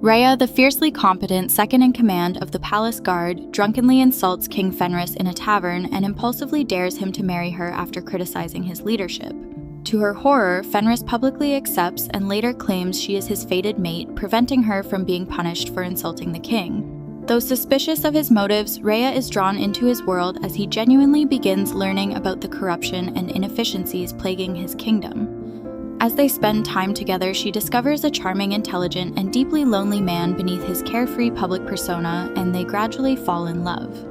Raya, the fiercely competent second-in-command of the palace guard, drunkenly insults King Fenris in a tavern and impulsively dares him to marry her after criticizing his leadership. To her horror, Fenris publicly accepts and later claims she is his fated mate, preventing her from being punished for insulting the king. Though suspicious of his motives, Raya is drawn into his world as he genuinely begins learning about the corruption and inefficiencies plaguing his kingdom. As they spend time together, she discovers a charming, intelligent, and deeply lonely man beneath his carefree public persona, and they gradually fall in love.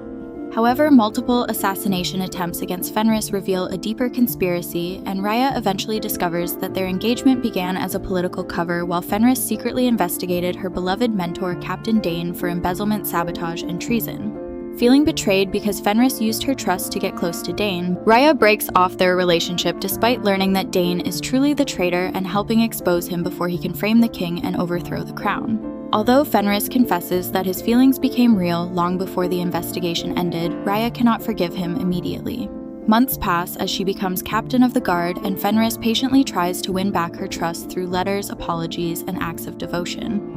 However, multiple assassination attempts against Fenris reveal a deeper conspiracy, and Raya eventually discovers that their engagement began as a political cover while Fenris secretly investigated her beloved mentor Captain Dane for embezzlement, sabotage, and treason. Feeling betrayed because Fenris used her trust to get close to Dane, Raya breaks off their relationship despite learning that Dane is truly the traitor and helping expose him before he can frame the king and overthrow the crown. Although Fenris confesses that his feelings became real long before the investigation ended, Raya cannot forgive him immediately. Months pass as she becomes captain of the guard, and Fenris patiently tries to win back her trust through letters, apologies, and acts of devotion.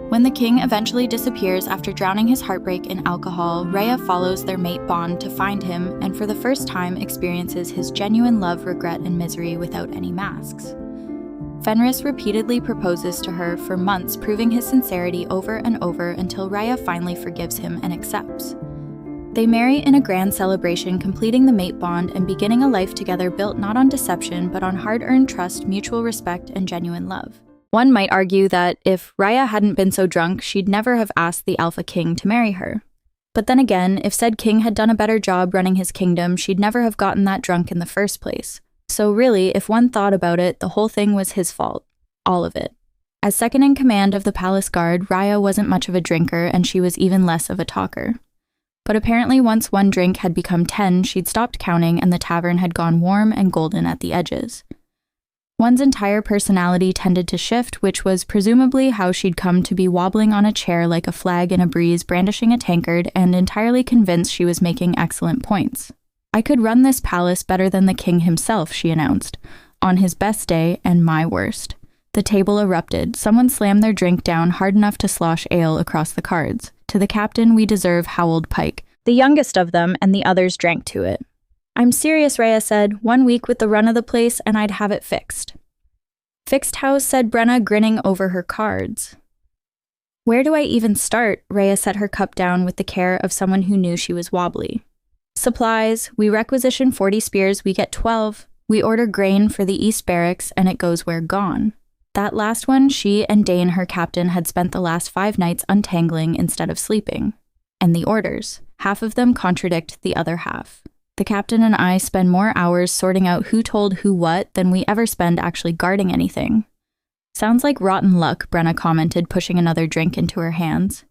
When the king eventually disappears after drowning his heartbreak in alcohol, Raya follows their mate bond to find him and for the first time experiences his genuine love, regret, and misery without any masks. Fenris repeatedly proposes to her for months, proving his sincerity over and over until Raya finally forgives him and accepts. They marry in a grand celebration, completing the mate bond and beginning a life together built not on deception but on hard-earned trust, mutual respect, and genuine love. One might argue that if Raya hadn't been so drunk, she'd never have asked the Alpha King to marry her. But then again, if said king had done a better job running his kingdom, she'd never have gotten that drunk in the first place. So really, if one thought about it, the whole thing was his fault. All of it. As second in command of the palace guard, Raya wasn't much of a drinker, and she was even less of a talker. But apparently once one drink had become 10, she'd stopped counting and the tavern had gone warm and golden at the edges. One's entire personality tended to shift, which was presumably how she'd come to be wobbling on a chair like a flag in a breeze, brandishing a tankard, and entirely convinced she was making excellent points. "I could run this palace better than the king himself," she announced, on his best day and my worst. The table erupted. Someone slammed their drink down hard enough to slosh ale across the cards. "To the captain we deserve," howled Pike, the youngest of them, and the others drank to it. "I'm serious," Raya said. "1 week with the run of the place and I'd have it fixed." "Fixed house," said Brenna, grinning over her cards. "Where do I even start?" Raya set her cup down with the care of someone who knew she was wobbly. "Supplies. We requisition 40 spears, we get 12. We order grain for the East Barracks, and it goes where gone." That last one, she and Dane, her captain, had spent the last 5 nights untangling instead of sleeping. And the orders. Half of them contradict the other half. The captain and I spend more hours sorting out who told who what than we ever spend actually guarding anything. "Sounds like rotten luck," Brenna commented, pushing another drink into her hands.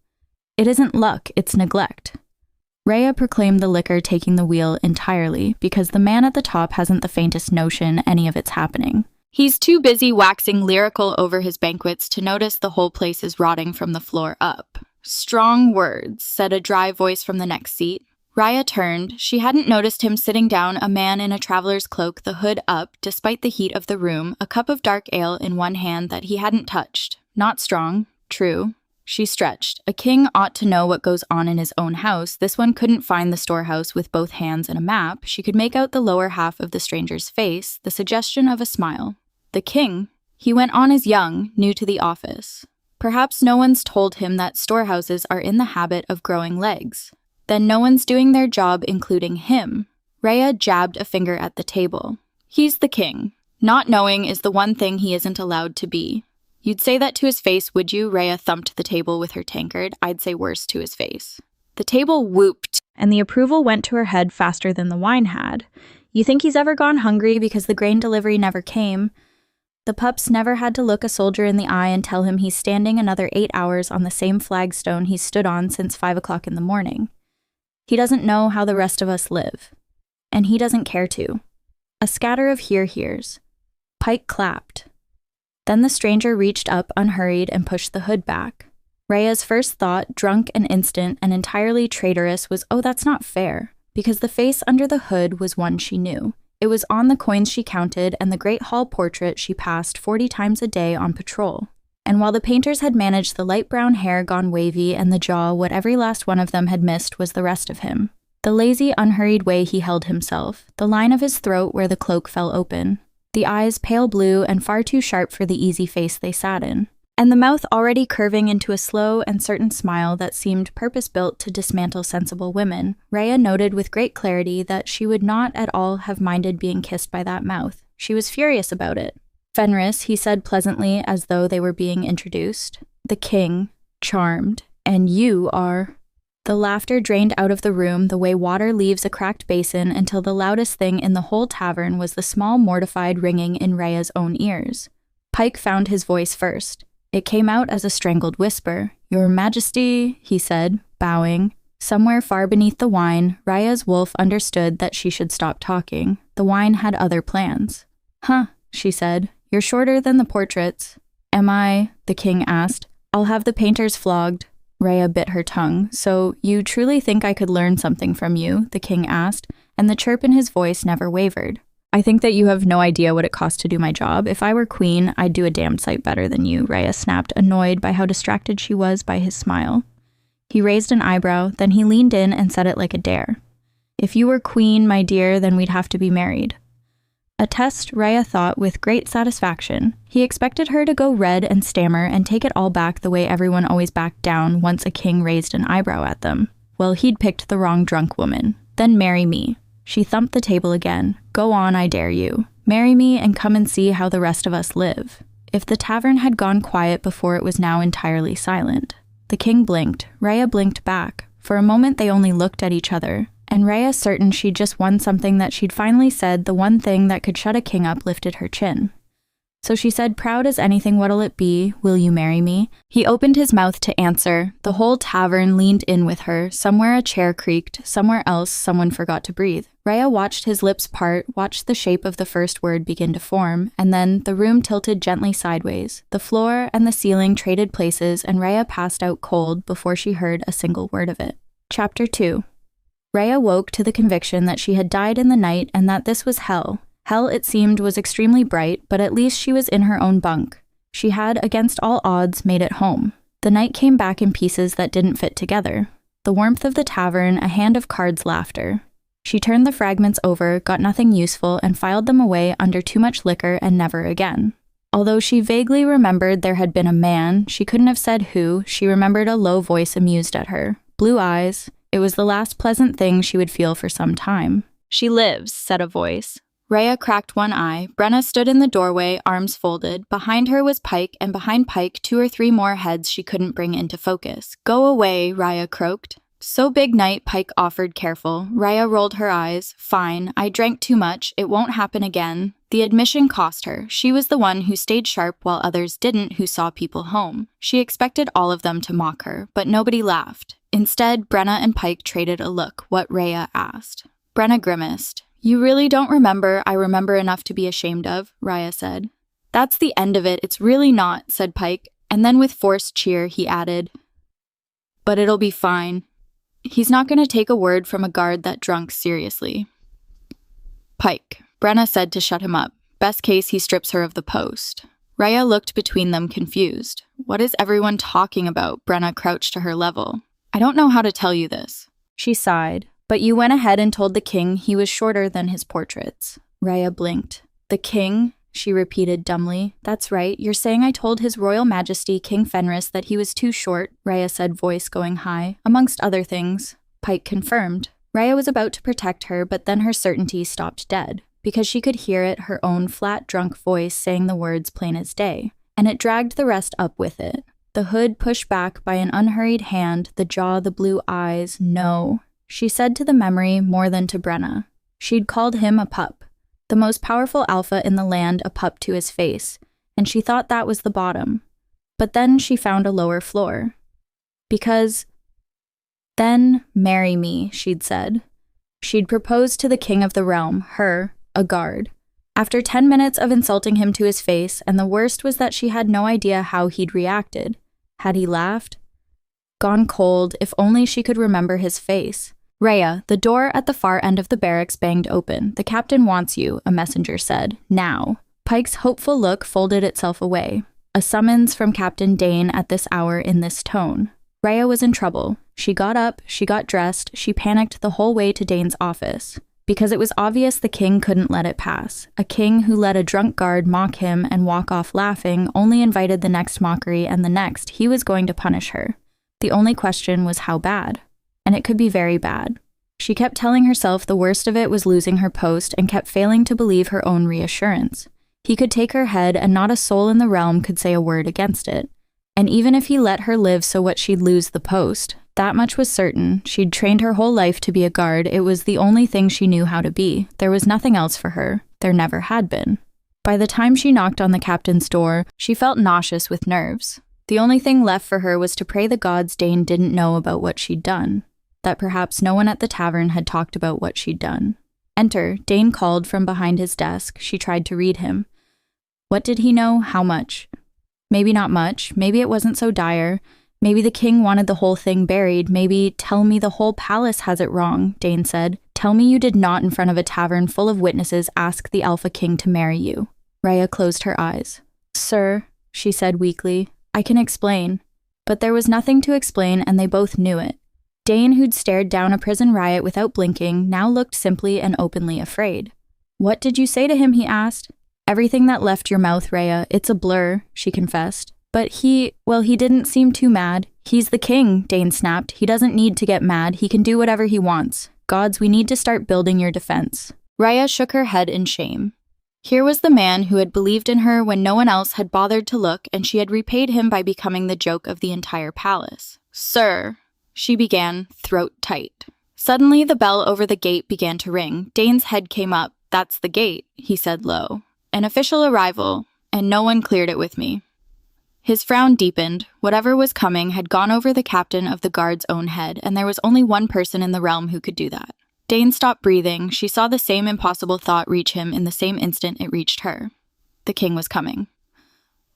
"It isn't luck, it's neglect." Raya proclaimed the liquor taking the wheel entirely, because the man at the top hasn't the faintest notion any of it's happening. He's too busy waxing lyrical over his banquets to notice the whole place is rotting from the floor up. "Strong words," said a dry voice from the next seat. Raya turned. She hadn't noticed him sitting down, a man in a traveler's cloak, the hood up, despite the heat of the room, a cup of dark ale in one hand that he hadn't touched. Not strong. True. She stretched. A king ought to know what goes on in his own house. This one couldn't find the storehouse with both hands and a map. She could make out the lower half of the stranger's face, the suggestion of a smile. The king. He went on as young, new to the office. Perhaps no one's told him that storehouses are in the habit of growing legs. Then no one's doing their job, including him. Raya jabbed a finger at the table. He's the king. Not knowing is the one thing he isn't allowed to be. "You'd say that to his face, would you?" Raya thumped the table with her tankard. "I'd say worse to his face." The table whooped, and the approval went to her head faster than the wine had. "You think he's ever gone hungry because the grain delivery never came? The pups never had to look a soldier in the eye and tell him he's standing another 8 hours on the same flagstone he's stood on since 5 o'clock in the morning. He doesn't know how the rest of us live. And he doesn't care to." A scatter of hears. Pike clapped. Then the stranger reached up unhurried and pushed the hood back. Raya's first thought, drunk and instant and entirely traitorous, was, "Oh, that's not fair," because the face under the hood was one she knew. It was on the coins she counted and the Great Hall portrait she passed 40 times a day on patrol. And while the painters had managed the light brown hair gone wavy and the jaw, what every last one of them had missed was the rest of him. The lazy, unhurried way he held himself, the line of his throat where the cloak fell open, the eyes pale blue and far too sharp for the easy face they sat in, and the mouth already curving into a slow and certain smile that seemed purpose-built to dismantle sensible women. Raya noted with great clarity that she would not at all have minded being kissed by that mouth. She was furious about it. Fenris, he said pleasantly as though they were being introduced. The king, charmed, and you are... The laughter drained out of the room the way water leaves a cracked basin until the loudest thing in the whole tavern was the small mortified ringing in Raya's own ears. Pike found his voice first. It came out as a strangled whisper. Your Majesty, he said, bowing. Somewhere far beneath the wine, Raya's wolf understood that she should stop talking. The wine had other plans. Huh, she said. You're shorter than the portraits. Am I? The king asked. I'll have the painters flogged. Raya bit her tongue. So, you truly think I could learn something from you? The king asked, and the chirp in his voice never wavered. I think that you have no idea what it costs to do my job. If I were queen, I'd do a damn sight better than you, Raya snapped, annoyed by how distracted she was by his smile. He raised an eyebrow, then he leaned in and said it like a dare. If you were queen, my dear, then we'd have to be married. A test, Raya thought with great satisfaction. He expected her to go red and stammer and take it all back the way everyone always backed down once a king raised an eyebrow at them. Well, he'd picked the wrong drunk woman. Then marry me. She thumped the table again. Go on, I dare you. Marry me and come and see how the rest of us live. If the tavern had gone quiet before it was now entirely silent. The king blinked. Raya blinked back. For a moment they only looked at each other. And Raya, certain she'd just won something that she'd finally said, the one thing that could shut a king up, lifted her chin. So she said, proud as anything, what'll it be? Will you marry me? He opened his mouth to answer. The whole tavern leaned in with her. Somewhere a chair creaked. Somewhere else someone forgot to breathe. Raya watched his lips part, watched the shape of the first word begin to form, and then the room tilted gently sideways. The floor and the ceiling traded places, and Raya passed out cold before she heard a single word of it. Chapter 2. Raya woke to the conviction that she had died in the night and that this was hell. Hell, it seemed, was extremely bright, but at least she was in her own bunk. She had, against all odds, made it home. The night came back in pieces that didn't fit together. The warmth of the tavern, a hand of cards laughter. She turned the fragments over, got nothing useful, and filed them away under too much liquor and never again. Although she vaguely remembered there had been a man, she couldn't have said who, she remembered a low voice amused at her. Blue eyes. It was the last pleasant thing she would feel for some time. She lives, said a voice. Raya cracked one eye. Brenna stood in the doorway, arms folded. Behind her was Pike, and behind Pike 2 or 3 more heads she couldn't bring into focus. Go away, Raya croaked. So big night, Pike offered, careful. Raya rolled her eyes. Fine, I drank too much. It won't happen again. The admission cost her. She was the one who stayed sharp while others didn't, who saw people home. She expected all of them to mock her, but nobody laughed. Instead, Brenna and Pike traded a look, what Raya asked. Brenna grimaced. You really don't remember I remember enough to be ashamed of, Raya said. That's the end of it, it's really not, said Pike, and then with forced cheer he added, but it'll be fine. He's not going to take a word from a guard that drunk seriously. Pike, Brenna said to shut him up. Best case he strips her of the post. Raya looked between them confused. What is everyone talking about? Brenna crouched to her level. I don't know how to tell you this. She sighed. But you went ahead and told the king he was shorter than his portraits. Raya blinked. The king? She repeated dumbly. That's right, you're saying I told His Royal Majesty King Fenris that he was too short, Raya said, voice going high. Amongst other things. Pike confirmed. Raya was about to protect her, but then her certainty stopped dead, because she could hear it, her own flat, drunk voice saying the words plain as day, and it dragged the rest up with it. The hood pushed back by an unhurried hand, the jaw, the blue eyes, no. She said to the memory more than to Brenna. She'd called him a pup, the most powerful alpha in the land, a pup to his face, and she thought that was the bottom. But then she found a lower floor. Because, then marry me, she'd said. She'd proposed to the king of the realm, her, a guard. After 10 minutes of insulting him to his face, and the worst was that she had no idea how he'd reacted. Had he laughed? Gone cold, if only she could remember his face. Raya, the door at the far end of the barracks banged open. The captain wants you, a messenger said. Now. Pike's hopeful look folded itself away. A summons from Captain Dane at this hour in this tone. Raya was in trouble. She got up, she got dressed, she panicked the whole way to Dane's office. Because it was obvious the king couldn't let it pass. A king who let a drunk guard mock him and walk off laughing only invited the next mockery, and the next he was going to punish her. The only question was how bad. And it could be very bad. She kept telling herself the worst of it was losing her post and kept failing to believe her own reassurance. He could take her head and not a soul in the realm could say a word against it. And even if he let her live so what she'd lose the post, that much was certain. She'd trained her whole life to be a guard. It was the only thing she knew how to be. There was nothing else for her. There never had been. By the time she knocked on the captain's door, she felt nauseous with nerves. The only thing left for her was to pray the gods Dane didn't know about what she'd done. That perhaps no one at the tavern had talked about what she'd done. Enter, Dane called from behind his desk. She tried to read him. What did he know? How much? Maybe not much. Maybe it wasn't so dire. Maybe the king wanted the whole thing buried. Maybe, tell me the whole palace has it wrong, Dane said. Tell me you did not in front of a tavern full of witnesses ask the Alpha King to marry you. Raya closed her eyes. Sir, she said weakly, I can explain. But there was nothing to explain and they both knew it. Dane, who'd stared down a prison riot without blinking, now looked simply and openly afraid. What did you say to him, he asked. Everything that left your mouth, Raya. It's a blur, she confessed. But he didn't seem too mad. He's the king, Dane snapped. He doesn't need to get mad. He can do whatever he wants. Gods, we need to start building your defense. Raya shook her head in shame. Here was the man who had believed in her when no one else had bothered to look, and she had repaid him by becoming the joke of the entire palace. Sir, she began, throat tight. Suddenly, the bell over the gate began to ring. Dane's head came up. That's the gate, he said low. An official arrival, and no one cleared it with me. His frown deepened. Whatever was coming had gone over the captain of the guard's own head, and there was only one person in the realm who could do that. Dane stopped breathing. She saw the same impossible thought reach him in the same instant it reached her. The king was coming.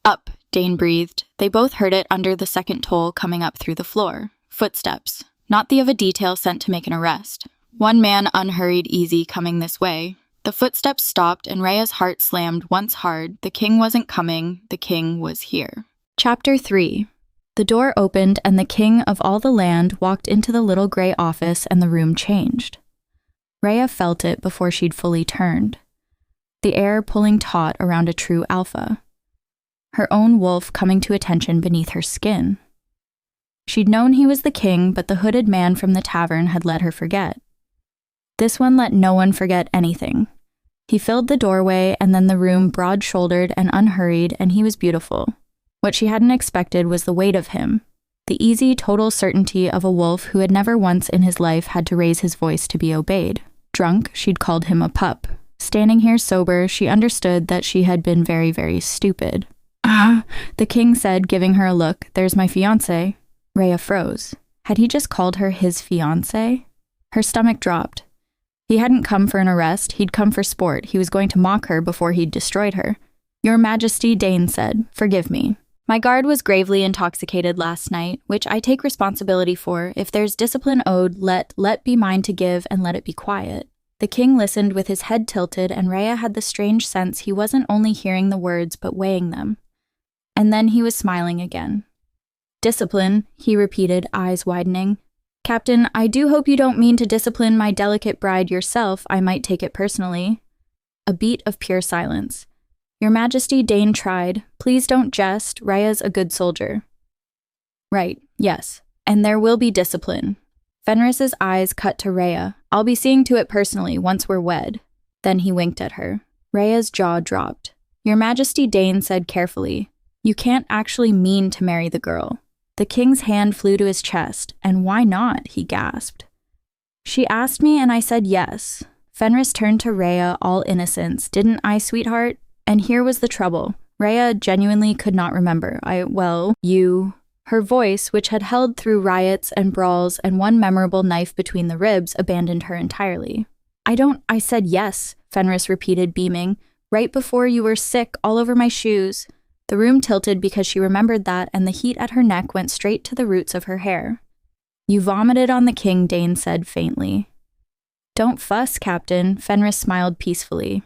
Up, Dane breathed. They both heard it under the second toll coming up through the floor. Footsteps. Not the of a detail sent to make an arrest. One man unhurried, easy, coming this way. The footsteps stopped and Raya's heart slammed once hard. The king wasn't coming. The king was here. Chapter 3. The door opened and the king of all the land walked into the little gray office and the room changed. Raya felt it before she'd fully turned. The air pulling taut around a true alpha. Her own wolf coming to attention beneath her skin. She'd known he was the king, but the hooded man from the tavern had let her forget. This one let no one forget anything. He filled the doorway and then the room broad-shouldered and unhurried, and he was beautiful. What she hadn't expected was the weight of him, the easy, total certainty of a wolf who had never once in his life had to raise his voice to be obeyed. Drunk, she'd called him a pup. Standing here sober, she understood that she had been very, very stupid. The king said, giving her a look, there's my fiancé. Raya froze. Had he just called her his fiancé? Her stomach dropped. He hadn't come for an arrest, he'd come for sport. He was going to mock her before he'd destroyed her. Your Majesty, Dane said, forgive me. My guard was gravely intoxicated last night, which I take responsibility for. If there's discipline owed, let be mine to give, and let it be quiet. The king listened with his head tilted, and Raya had the strange sense he wasn't only hearing the words, but weighing them. And then he was smiling again. Discipline, he repeated, eyes widening. Captain, I do hope you don't mean to discipline my delicate bride yourself. I might take it personally. A beat of pure silence. Your Majesty, Dane tried. Please don't jest. Raya's a good soldier. Right, yes. And there will be discipline. Fenris's eyes cut to Raya. I'll be seeing to it personally once we're wed. Then he winked at her. Raya's jaw dropped. Your Majesty, Dane said carefully. You can't actually mean to marry the girl. The king's hand flew to his chest. And why not? He gasped. She asked me and I said yes. Fenris turned to Raya, all innocence. Didn't I, sweetheart? And here was the trouble. Raya genuinely could not remember. You. Her voice, which had held through riots and brawls and one memorable knife between the ribs, abandoned her entirely. I said yes, Fenris repeated, beaming. Right before you were sick, all over my shoes. The room tilted because she remembered that, and the heat at her neck went straight to the roots of her hair. You vomited on the king, Dane said faintly. Don't fuss, Captain, Fenris smiled peacefully.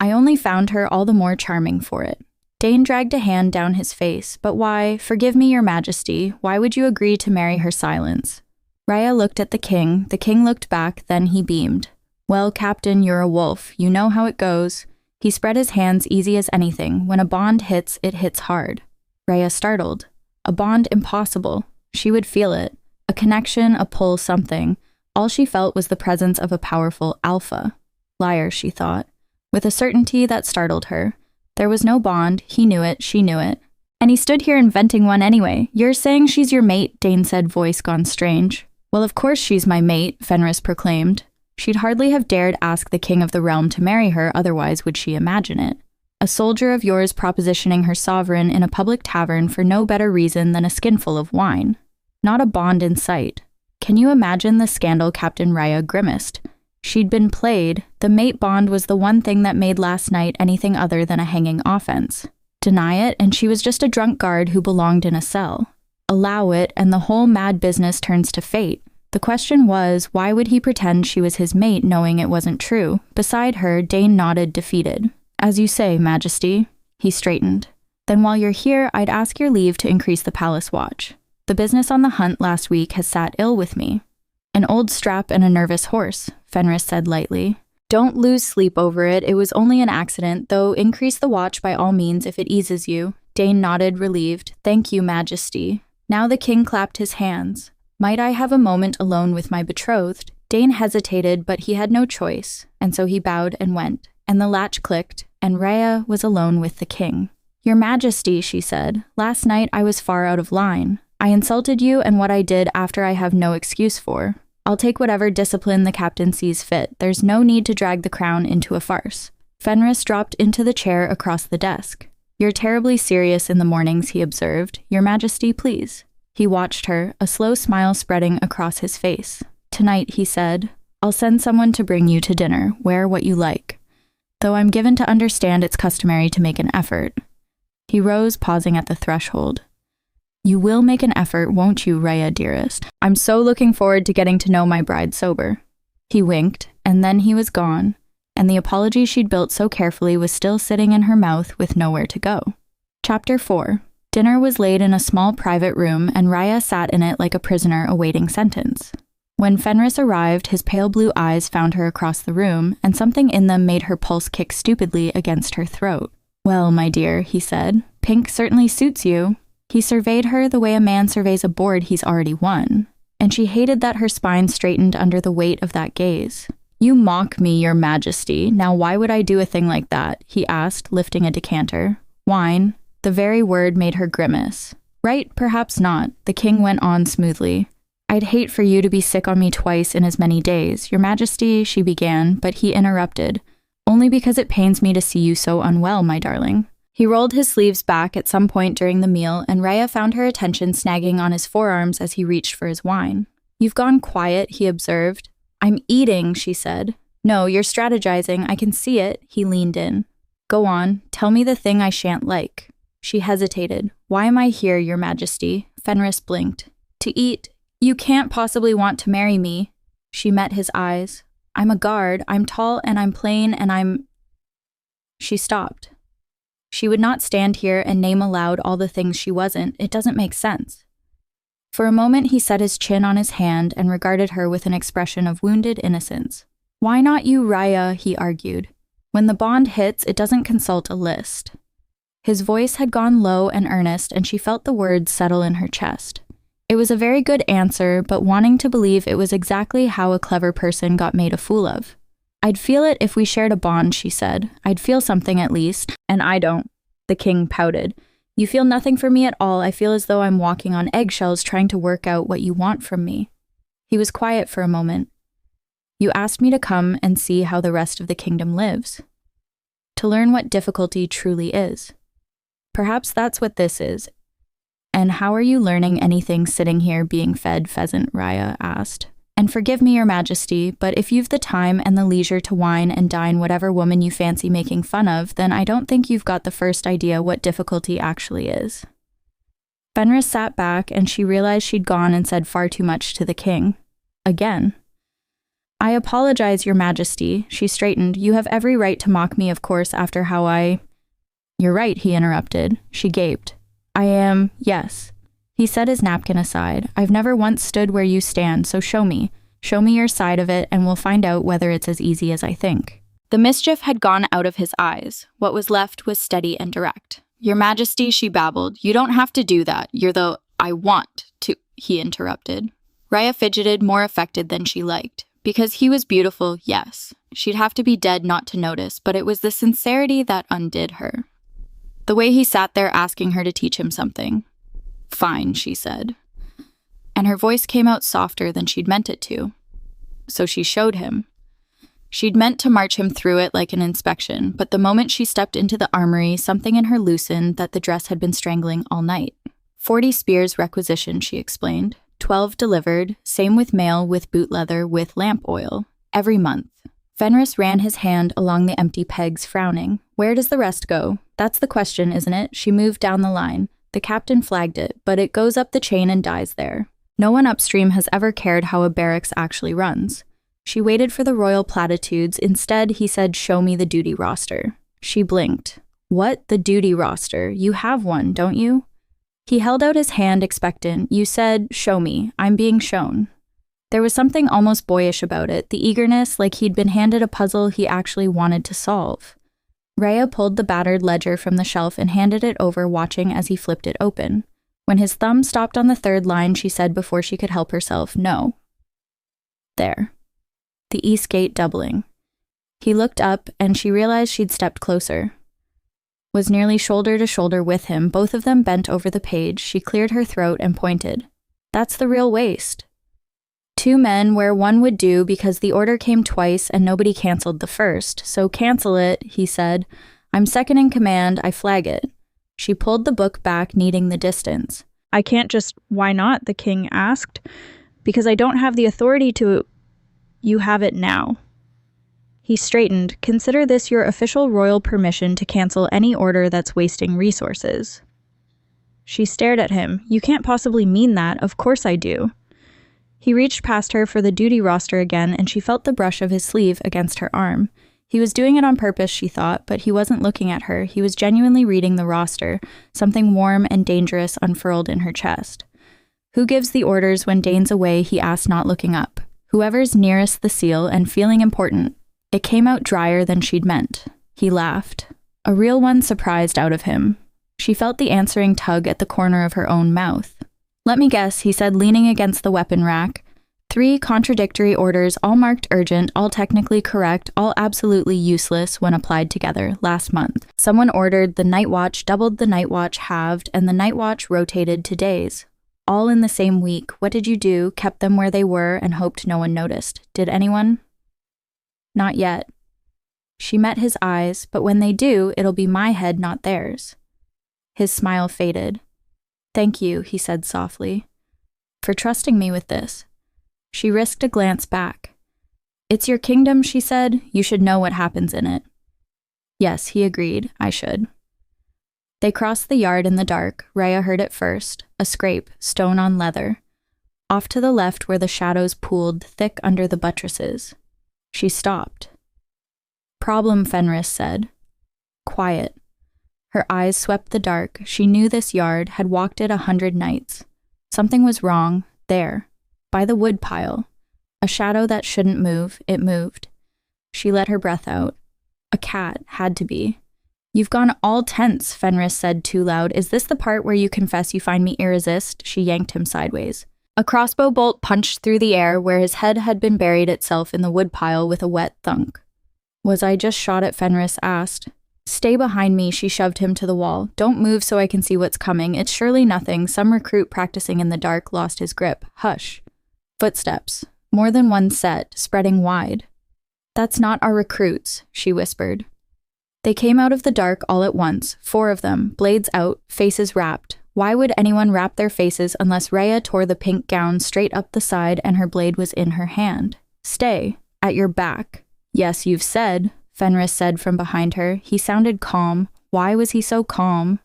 I only found her all the more charming for it. Dane dragged a hand down his face. But why? Forgive me, your majesty. Why would you agree to marry her silence? Raya looked at the king. The king looked back, then he beamed. Well, Captain, you're a wolf. You know how it goes. He spread his hands easy as anything. When a bond hits, it hits hard. Raya startled. A bond impossible. She would feel it. A connection, a pull, something. All she felt was the presence of a powerful alpha. Liar, she thought, with a certainty that startled her. There was no bond. He knew it. She knew it. And he stood here inventing one anyway. You're saying she's your mate, Dane said, voice gone strange. Well, of course she's my mate, Fenris proclaimed. She'd hardly have dared ask the king of the realm to marry her, otherwise would she imagine it. A soldier of yours propositioning her sovereign in a public tavern for no better reason than a skinful of wine. Not a bond in sight. Can you imagine the scandal? Captain Raya grimaced. She'd been played. The mate bond was the one thing that made last night anything other than a hanging offense. Deny it, and she was just a drunk guard who belonged in a cell. Allow it, and the whole mad business turns to fate. The question was, why would he pretend she was his mate knowing it wasn't true? Beside her, Dane nodded, defeated. As you say, Majesty. He straightened. Then while you're here, I'd ask your leave to increase the palace watch. The business on the hunt last week has sat ill with me. An old strap and a nervous horse, Fenris said lightly. Don't lose sleep over it. It was only an accident, though increase the watch by all means if it eases you. Dane nodded, relieved. Thank you, Majesty. Now the king clapped his hands. Might I have a moment alone with my betrothed? Dane hesitated, but he had no choice, and so he bowed and went, and the latch clicked, and Raya was alone with the king. Your Majesty, she said, last night I was far out of line. I insulted you, and what I did after I have no excuse for. I'll take whatever discipline the captain sees fit. There's no need to drag the crown into a farce. Fenris dropped into the chair across the desk. You're terribly serious in the mornings, he observed. Your Majesty, please. He watched her, a slow smile spreading across his face. Tonight, he said, I'll send someone to bring you to dinner. Wear what you like. Though I'm given to understand it's customary to make an effort. He rose, pausing at the threshold. You will make an effort, won't you, Raya, dearest? I'm so looking forward to getting to know my bride sober. He winked, and then he was gone, and the apology she'd built so carefully was still sitting in her mouth with nowhere to go. Chapter 4. Dinner was laid in a small private room, and Raya sat in it like a prisoner awaiting sentence. When Fenris arrived, his pale blue eyes found her across the room, and something in them made her pulse kick stupidly against her throat. Well, my dear, he said, pink certainly suits you. He surveyed her the way a man surveys a board he's already won, and she hated that her spine straightened under the weight of that gaze. You mock me, your Majesty. Now why would I do a thing like that? He asked, lifting a decanter. Wine. The very word made her grimace. Right, perhaps not. The king went on smoothly. I'd hate for you to be sick on me twice in as many days. Your Majesty, she began, but he interrupted. Only because it pains me to see you so unwell, my darling. He rolled his sleeves back at some point during the meal, and Raya found her attention snagging on his forearms as he reached for his wine. You've gone quiet, he observed. I'm eating, she said. No, you're strategizing. I can see it. He leaned in. Go on. Tell me the thing I shan't like. She hesitated. Why am I here, your Majesty? Fenris blinked. To eat. You can't possibly want to marry me. She met his eyes. I'm a guard. I'm tall and I'm plain and I'm... She stopped. She would not stand here and name aloud all the things she wasn't. It doesn't make sense. For a moment he set his chin on his hand and regarded her with an expression of wounded innocence. Why not you, Raya? He argued. When the bond hits, it doesn't consult a list. His voice had gone low and earnest, and she felt the words settle in her chest. It was a very good answer, but wanting to believe it was exactly how a clever person got made a fool of. I'd feel it if we shared a bond, she said. I'd feel something at least, and I don't. The king pouted. You feel nothing for me at all. I feel as though I'm walking on eggshells trying to work out what you want from me. He was quiet for a moment. You asked me to come and see how the rest of the kingdom lives. To learn what difficulty truly is. Perhaps that's what this is. And how are you learning anything sitting here being fed pheasant? Raya asked. And forgive me, your Majesty, but if you've the time and the leisure to wine and dine whatever woman you fancy making fun of, then I don't think you've got the first idea what difficulty actually is. Fenris sat back, and she realized she'd gone and said far too much to the king. Again. I apologize, your Majesty. She straightened. You have every right to mock me, of course, after how I... "You're right," he interrupted. She gaped. "I am, yes." He set his napkin aside. "I've never once stood where you stand, so show me. Show me your side of it, and we'll find out whether it's as easy as I think." The mischief had gone out of his eyes. What was left was steady and direct. "Your Majesty," she babbled, "you don't have to do that. You're the I want to," he interrupted. Raya fidgeted, more affected than she liked. Because he was beautiful, yes. She'd have to be dead not to notice, but it was the sincerity that undid her. The way he sat there asking her to teach him something. "Fine," she said. And her voice came out softer than she'd meant it to. So she showed him. She'd meant to march him through it like an inspection, but the moment she stepped into the armory, something in her loosened that the dress had been strangling all night. 40 spears requisitioned, she explained. 12 delivered, same with mail, with boot leather, with lamp oil. Every month. Fenris ran his hand along the empty pegs, frowning. "Where does the rest go?" "That's the question, isn't it?" She moved down the line. The captain flagged it, but it goes up the chain and dies there. No one upstream has ever cared how a barracks actually runs. She waited for the royal platitudes. Instead, he said, "Show me the duty roster." She blinked. "What? The duty roster? You have one, don't you?" He held out his hand, expectant. "You said, show me. I'm being shown." There was something almost boyish about it, the eagerness, like he'd been handed a puzzle he actually wanted to solve. Raya pulled the battered ledger from the shelf and handed it over, watching as he flipped it open. When his thumb stopped on the third line, she said before she could help herself, "No." There. The east gate doubling. He looked up, and she realized she'd stepped closer. Was nearly shoulder to shoulder with him, both of them bent over the page. She cleared her throat and pointed. "That's the real waste. 2 men where one would do because the order came twice and nobody canceled the first. So cancel it," he said. "I'm second in command, I flag it." She pulled the book back, needing the distance. "I can't just..." "Why not?" the king asked. "Because I don't have the authority to..." "You have it now." He straightened. "Consider this your official royal permission to cancel any order that's wasting resources." She stared at him. "You can't possibly mean that. Of course I do." He reached past her for the duty roster again, and she felt the brush of his sleeve against her arm. He was doing it on purpose, she thought, but he wasn't looking at her. He was genuinely reading the roster, something warm and dangerous unfurled in her chest. "Who gives the orders when Dane's away?" he asked, not looking up. "Whoever's nearest the seal and feeling important." It came out drier than she'd meant. He laughed. A real one surprised out of him. She felt the answering tug at the corner of her own mouth. "Let me guess," he said, leaning against the weapon rack. 3 contradictory orders, all marked urgent, all technically correct, all absolutely useless when applied together, last month. Someone ordered the night watch, doubled the night watch, halved, and the night watch rotated to days. All in the same week. What did you do? Kept them where they were and hoped no one noticed. Did anyone? Not yet. She met his eyes, but when they do, it'll be my head, not theirs. His smile faded. "Thank you," he said softly, "for trusting me with this." She risked a glance back. "It's your kingdom," she said. "You should know what happens in it." "Yes," he agreed, "I should." They crossed the yard in the dark. Raya heard it first, a scrape, stone on leather. Off to the left where the shadows pooled thick under the buttresses. She stopped. "Problem," Fenris said. Quiet. Her eyes swept the dark. She knew this yard, had walked it 100 nights. Something was wrong, there, by the wood pile. A shadow that shouldn't move, it moved. She let her breath out. A cat, had to be. "You've gone all tense," Fenris said too loud. "Is this the part where you confess you find me irresist?" She yanked him sideways. A crossbow bolt punched through the air where his head had been buried itself in the woodpile with a wet thunk. "Was I just shot at?" Fenris asked. "Stay behind me," she shoved him to the wall. "Don't move so I can see what's coming. It's surely nothing. Some recruit practicing in the dark lost his grip. Hush." Footsteps. More than one set, spreading wide. "That's not our recruits," she whispered. They came out of the dark all at once, 4 of them, blades out, faces wrapped. Why would anyone wrap their faces unless Raya tore the pink gown straight up the side and her blade was in her hand? "Stay. At your back." "Yes, you've said," Fenris said from behind her. He sounded calm. Why was he so calm?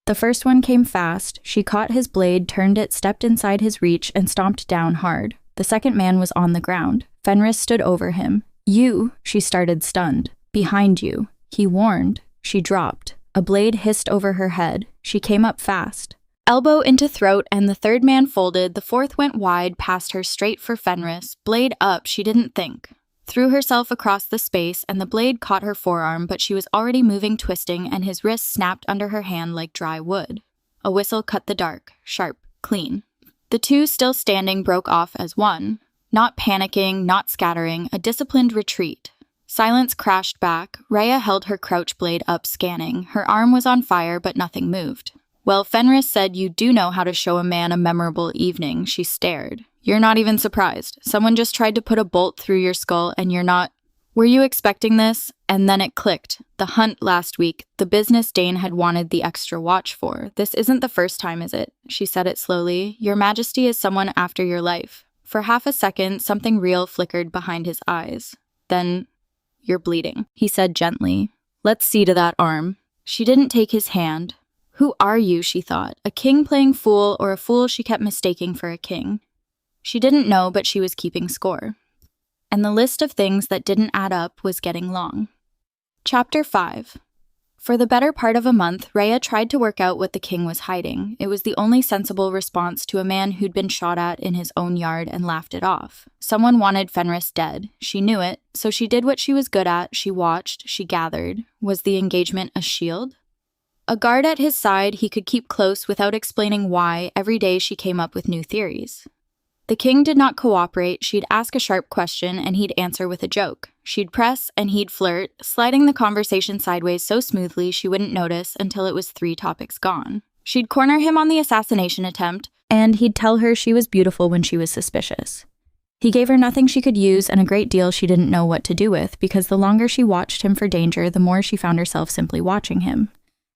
The first one came fast. She caught his blade, turned it, stepped inside his reach, and stomped down hard. The second man was on the ground. Fenris stood over him. "You," she started, stunned. "Behind you." He warned. She dropped. A blade hissed over her head. She came up fast. Elbow into throat, and the third man folded. The fourth went wide past her, straight for Fenris. Blade up, she didn't think. Threw herself across the space, and the blade caught her forearm, but she was already moving, twisting, and his wrist snapped under her hand like dry wood. A whistle cut the dark, sharp, clean. The two still standing broke off as one. Not panicking, not scattering, a disciplined retreat. Silence crashed back. Raya held her crouch blade up, scanning. Her arm was on fire, but nothing moved. Well, Fenris said you do know how to show a man a memorable evening. She stared. You're not even surprised. Someone just tried to put a bolt through your skull and you're not. Were you expecting this? And then it clicked. The hunt last week, the business Dane had wanted the extra watch for. This isn't the first time, is it? She said it slowly. Your Majesty is someone after your life. For half a second, something real flickered behind his eyes. Then, you're bleeding, he said gently. Let's see to that arm. She didn't take his hand. Who are you, she thought, a king playing fool or a fool she kept mistaking for a king? She didn't know, but she was keeping score. And the list of things that didn't add up was getting long. Chapter 5. For the better part of a month, Raya tried to work out what the king was hiding. It was the only sensible response to a man who'd been shot at in his own yard and laughed it off. Someone wanted Fenris dead. She knew it, so she did what she was good at. She watched, she gathered. Was the engagement a shield? A guard at his side he could keep close without explaining why. Every day she came up with new theories. The king did not cooperate. She'd ask a sharp question and he'd answer with a joke. She'd press and he'd flirt, sliding the conversation sideways so smoothly she wouldn't notice until it was 3 topics gone. She'd corner him on the assassination attempt, and he'd tell her she was beautiful when she was suspicious. He gave her nothing she could use and a great deal she didn't know what to do with, because the longer she watched him for danger, the more she found herself simply watching him.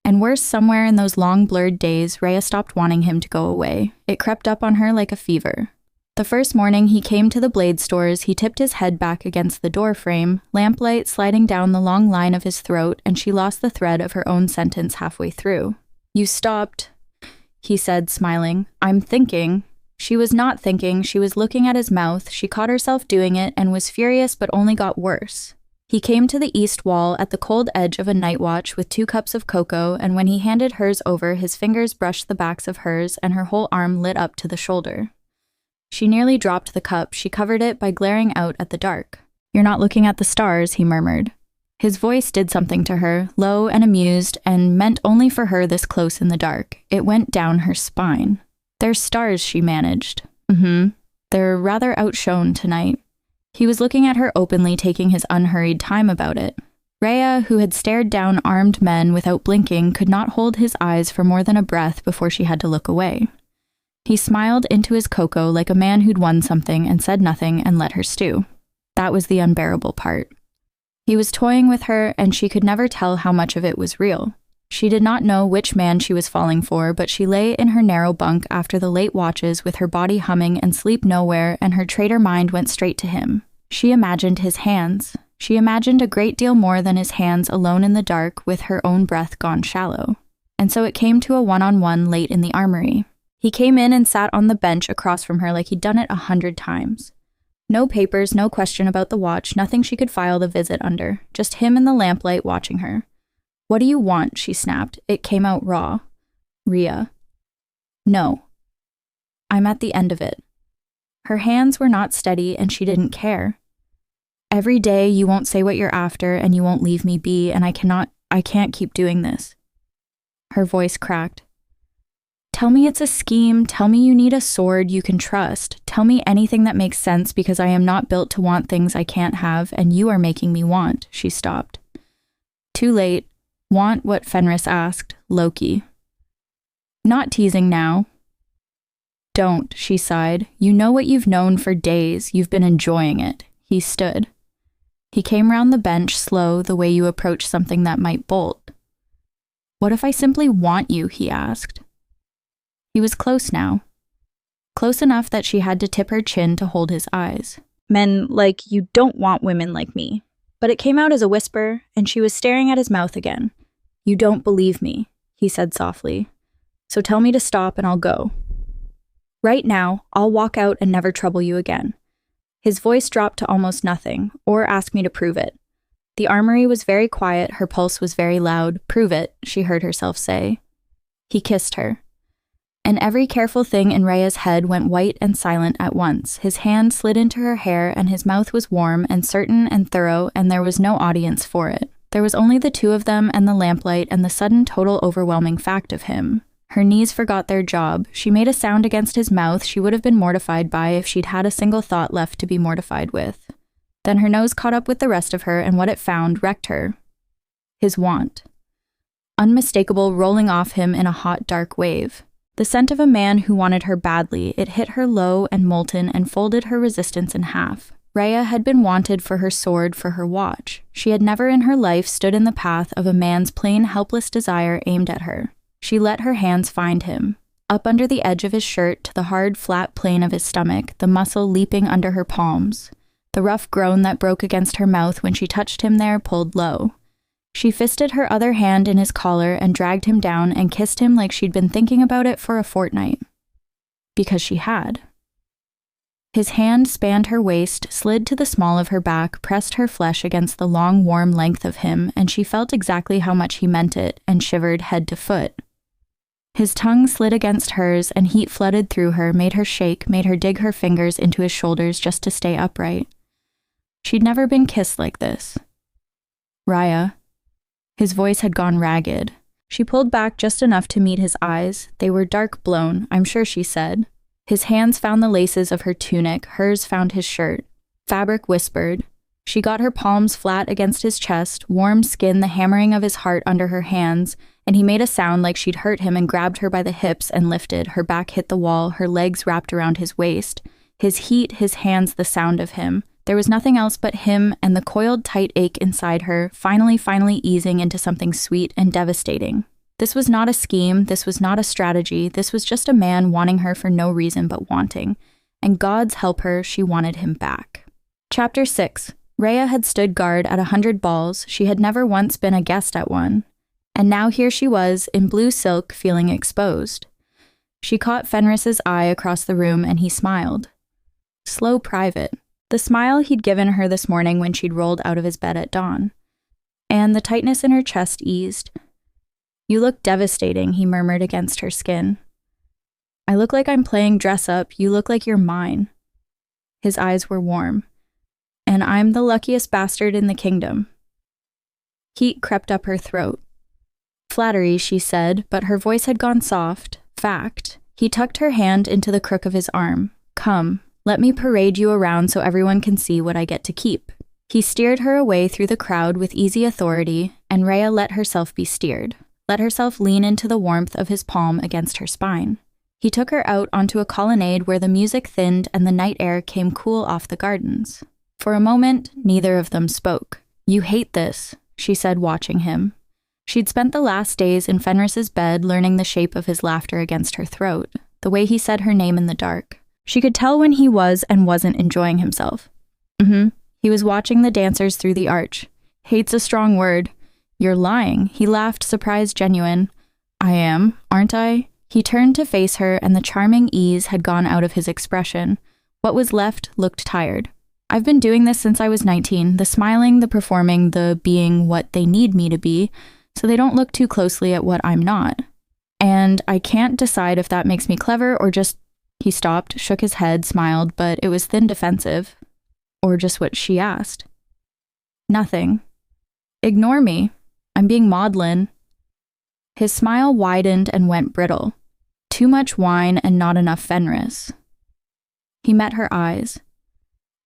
And worse, somewhere in those long blurred days, Raya stopped wanting him to go away. It crept up on her like a fever. The first morning he came to the blade stores, he tipped his head back against the door frame, lamplight sliding down the long line of his throat, and she lost the thread of her own sentence halfway through. You stopped, he said, smiling. I'm thinking. She was not thinking, she was looking at his mouth. She caught herself doing it and was furious but only got worse. He came to the east wall at the cold edge of a night watch with 2 cups of cocoa, and when he handed hers over, his fingers brushed the backs of hers and her whole arm lit up to the shoulder. She nearly dropped the cup. She covered it by glaring out at the dark. You're not looking at the stars, he murmured. His voice did something to her, low and amused, and meant only for her this close in the dark. It went down her spine. They're stars, she managed. They're rather outshone tonight. He was looking at her openly, taking his unhurried time about it. Raya, who had stared down armed men without blinking, could not hold his eyes for more than a breath before she had to look away. He smiled into his cocoa like a man who'd won something and said nothing and let her stew. That was the unbearable part. He was toying with her, and she could never tell how much of it was real. She did not know which man she was falling for, but she lay in her narrow bunk after the late watches with her body humming and sleep nowhere, and her traitor mind went straight to him. She imagined his hands. She imagined a great deal more than his hands alone in the dark with her own breath gone shallow. And so it came to a one-on-one late in the armory. He came in and sat on the bench across from her like he'd done it 100 times. No papers, no question about the watch, nothing she could file the visit under. Just him in the lamplight watching her. What do you want? She snapped. It came out raw. Rhea. No. I'm at the end of it. Her hands were not steady and she didn't care. Every day you won't say what you're after and you won't leave me be, and I can't keep doing this. Her voice cracked. Tell me it's a scheme. Tell me you need a sword you can trust. Tell me anything that makes sense, because I am not built to want things I can't have, and you are making me want. She stopped. Too late. Want what Fenris asked. Loki. Not teasing now. Don't, she sighed. You know what you've known for days. You've been enjoying it. He stood. He came round the bench, slow, the way you approach something that might bolt. What if I simply want you? He asked. He was close now. Close enough that she had to tip her chin to hold his eyes. Men like you don't want women like me. But it came out as a whisper, and she was staring at his mouth again. You don't believe me, he said softly. So tell me to stop and I'll go. Right now, I'll walk out and never trouble you again. His voice dropped to almost nothing, or ask me to prove it. The armory was very quiet, her pulse was very loud. Prove it, she heard herself say. He kissed her. And every careful thing in Raya's head went white and silent at once. His hand slid into her hair, and his mouth was warm and certain and thorough, and there was no audience for it. There was only the two of them and the lamplight and the sudden total overwhelming fact of him. Her knees forgot their job. She made a sound against his mouth she would have been mortified by if she'd had a single thought left to be mortified with. Then her nose caught up with the rest of her, and what it found wrecked her. His want. Unmistakable, rolling off him in a hot, dark wave. The scent of a man who wanted her badly. It hit her low and molten and folded her resistance in half. Raya had been wanted for her sword, for her watch. She had never in her life stood in the path of a man's plain, helpless desire aimed at her. She let her hands find him. Up under the edge of his shirt, to the hard, flat plane of his stomach, the muscle leaping under her palms. The rough groan that broke against her mouth when she touched him there pulled low. She fisted her other hand in his collar and dragged him down and kissed him like she'd been thinking about it for a fortnight. Because she had. His hand spanned her waist, slid to the small of her back, pressed her flesh against the long, warm length of him, and she felt exactly how much he meant it, and shivered head to foot. His tongue slid against hers, and heat flooded through her, made her shake, made her dig her fingers into his shoulders just to stay upright. She'd never been kissed like this. Raya. His voice had gone ragged. She pulled back just enough to meet his eyes. They were dark blown, I'm sure she said. His hands found the laces of her tunic, hers found his shirt. Fabric whispered. She got her palms flat against his chest, warm skin the hammering of his heart under her hands, and he made a sound like she'd hurt him and grabbed her by the hips and lifted. Her back hit the wall, her legs wrapped around his waist. His heat, his hands, the sound of him. There was nothing else but him and the coiled tight ache inside her, finally easing into something sweet and devastating. This was not a scheme, this was not a strategy, this was just a man wanting her for no reason but wanting. And God's help her, she wanted him back. Chapter 6. Raya had stood guard at 100 balls. She had never once been a guest at one. And now here she was, in blue silk, feeling exposed. She caught Fenris's eye across the room, and he smiled. Slow private. The smile he'd given her this morning when she'd rolled out of his bed at dawn. And the tightness in her chest eased. You look devastating, he murmured against her skin. I look like I'm playing dress up, you look like you're mine. His eyes were warm. And I'm the luckiest bastard in the kingdom. Heat crept up her throat. Flattery, she said, but her voice had gone soft. Fact. He tucked her hand into the crook of his arm. Come. Let me parade you around so everyone can see what I get to keep. He steered her away through the crowd with easy authority, and Raya let herself be steered, let herself lean into the warmth of his palm against her spine. He took her out onto a colonnade where the music thinned and the night air came cool off the gardens. For a moment, neither of them spoke. You hate this, she said, watching him. She'd spent the last days in Fenris's bed learning the shape of his laughter against her throat, the way he said her name in the dark. She could tell when he was and wasn't enjoying himself. He was watching the dancers through the arch. Hate's a strong word. You're lying. He laughed, surprised, genuine. I am, aren't I? He turned to face her, and the charming ease had gone out of his expression. What was left looked tired. I've been doing this since I was 19, the smiling, the performing, the being what they need me to be, so they don't look too closely at what I'm not. And I can't decide if that makes me clever or just... He stopped, shook his head, smiled, but it was thin defensive. Or just what she asked. Nothing. Ignore me. I'm being maudlin. His smile widened and went brittle. Too much wine and not enough Fenris. He met her eyes.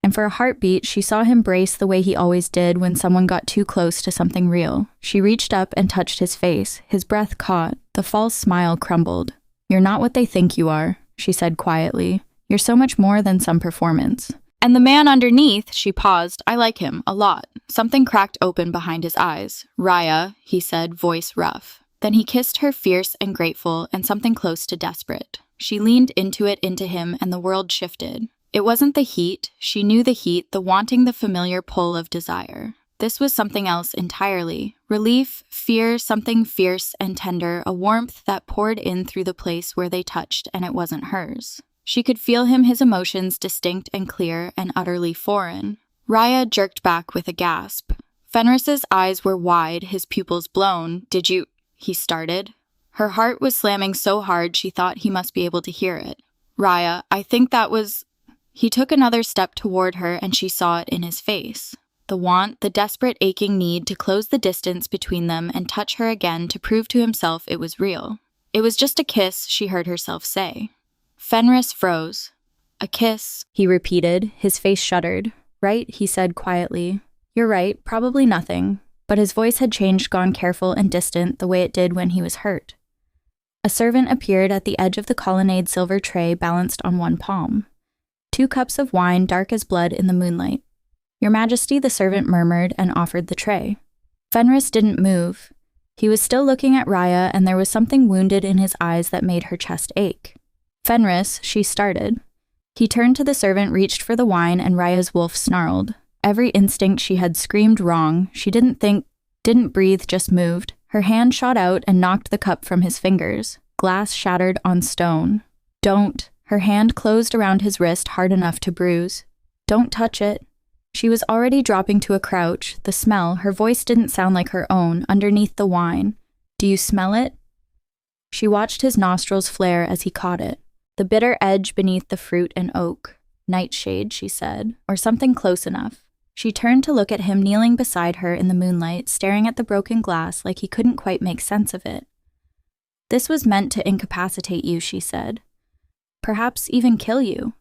And for a heartbeat, she saw him brace the way he always did when someone got too close to something real. She reached up and touched his face. His breath caught. The false smile crumbled. You're not what they think you are, she said quietly. You're so much more than some performance. And the man underneath, she paused. I like him, a lot. Something cracked open behind his eyes. Raya, he said, voice rough. Then he kissed her fierce and grateful and something close to desperate. She leaned into him, and the world shifted. It wasn't the heat. She knew the heat, the wanting, the familiar pull of desire. This was something else entirely. Relief, fear, something fierce and tender, a warmth that poured in through the place where they touched, and it wasn't hers. She could feel his emotions distinct and clear and utterly foreign. Raya jerked back with a gasp. Fenris's eyes were wide, his pupils blown. "Did you—" he started. Her heart was slamming so hard she thought he must be able to hear it. "Raya, I think that was—" He took another step toward her and she saw it in his face. The want, the desperate aching need to close the distance between them and touch her again to prove to himself it was real. "It was just a kiss," she heard herself say. Fenris froze. "A kiss," he repeated, his face shuddered. "Right," he said quietly. "You're right, probably nothing." But his voice had changed, gone careful and distant the way it did when he was hurt. A servant appeared at the edge of the colonnade silver tray balanced on one palm. 2 cups of wine dark as blood in the moonlight. "Your Majesty," the servant murmured and offered the tray. Fenris didn't move. He was still looking at Raya, and there was something wounded in his eyes that made her chest ache. "Fenris," she started. He turned to the servant, reached for the wine, and Raya's wolf snarled. Every instinct she had screamed wrong. She didn't think, didn't breathe, just moved. Her hand shot out and knocked the cup from his fingers. Glass shattered on stone. "Don't." Her hand closed around his wrist hard enough to bruise. "Don't touch it." She was already dropping to a crouch. The smell, her voice didn't sound like her own, underneath the wine. "Do you smell it?" She watched his nostrils flare as he caught it. The bitter edge beneath the fruit and oak. "Nightshade," she said, or something close enough. She turned to look at him kneeling beside her in the moonlight, staring at the broken glass like he couldn't quite make sense of it. "This was meant to incapacitate you," she said. "Perhaps even kill you."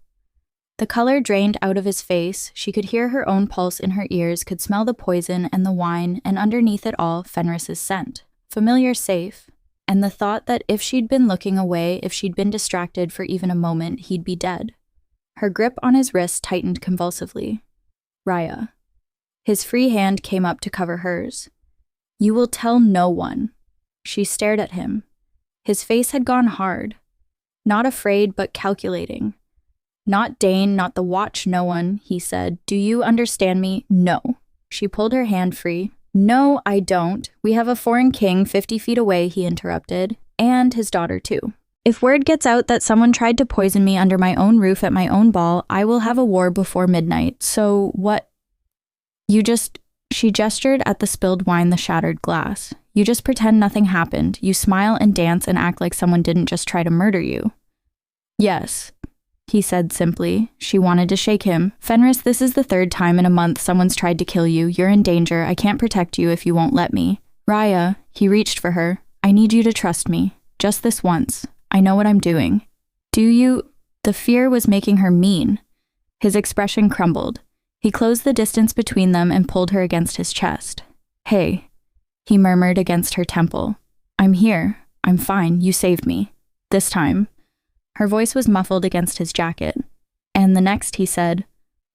The color drained out of his face. She could hear her own pulse in her ears, could smell the poison and the wine, and underneath it all, Fenris's scent. Familiar, safe. And the thought that if she'd been looking away, if she'd been distracted for even a moment, he'd be dead. Her grip on his wrist tightened convulsively. "Raya." His free hand came up to cover hers. "You will tell no one." She stared at him. His face had gone hard. Not afraid, but calculating. "Not Dane, not the watch, no one," he said. "Do you understand me? No." She pulled her hand free. "No, I don't. We have a foreign king 50 feet away," he interrupted. "And his daughter, too. If word gets out that someone tried to poison me under my own roof at my own ball, I will have a war before midnight. So what? You just..." She gestured at the spilled wine, the shattered glass. "You just pretend nothing happened. You smile and dance and act like someone didn't just try to murder you." "Yes," he said simply. She wanted to shake him. "Fenris, this is the 3rd time in a month someone's tried to kill you. You're in danger. I can't protect you if you won't let me." "Raya," he reached for her. "I need you to trust me. Just this once. I know what I'm doing." "Do you—" The fear was making her mean. His expression crumbled. He closed the distance between them and pulled her against his chest. "Hey," he murmured against her temple. "I'm here. I'm fine. You saved me. This time." Her voice was muffled against his jacket. "And the next," he said,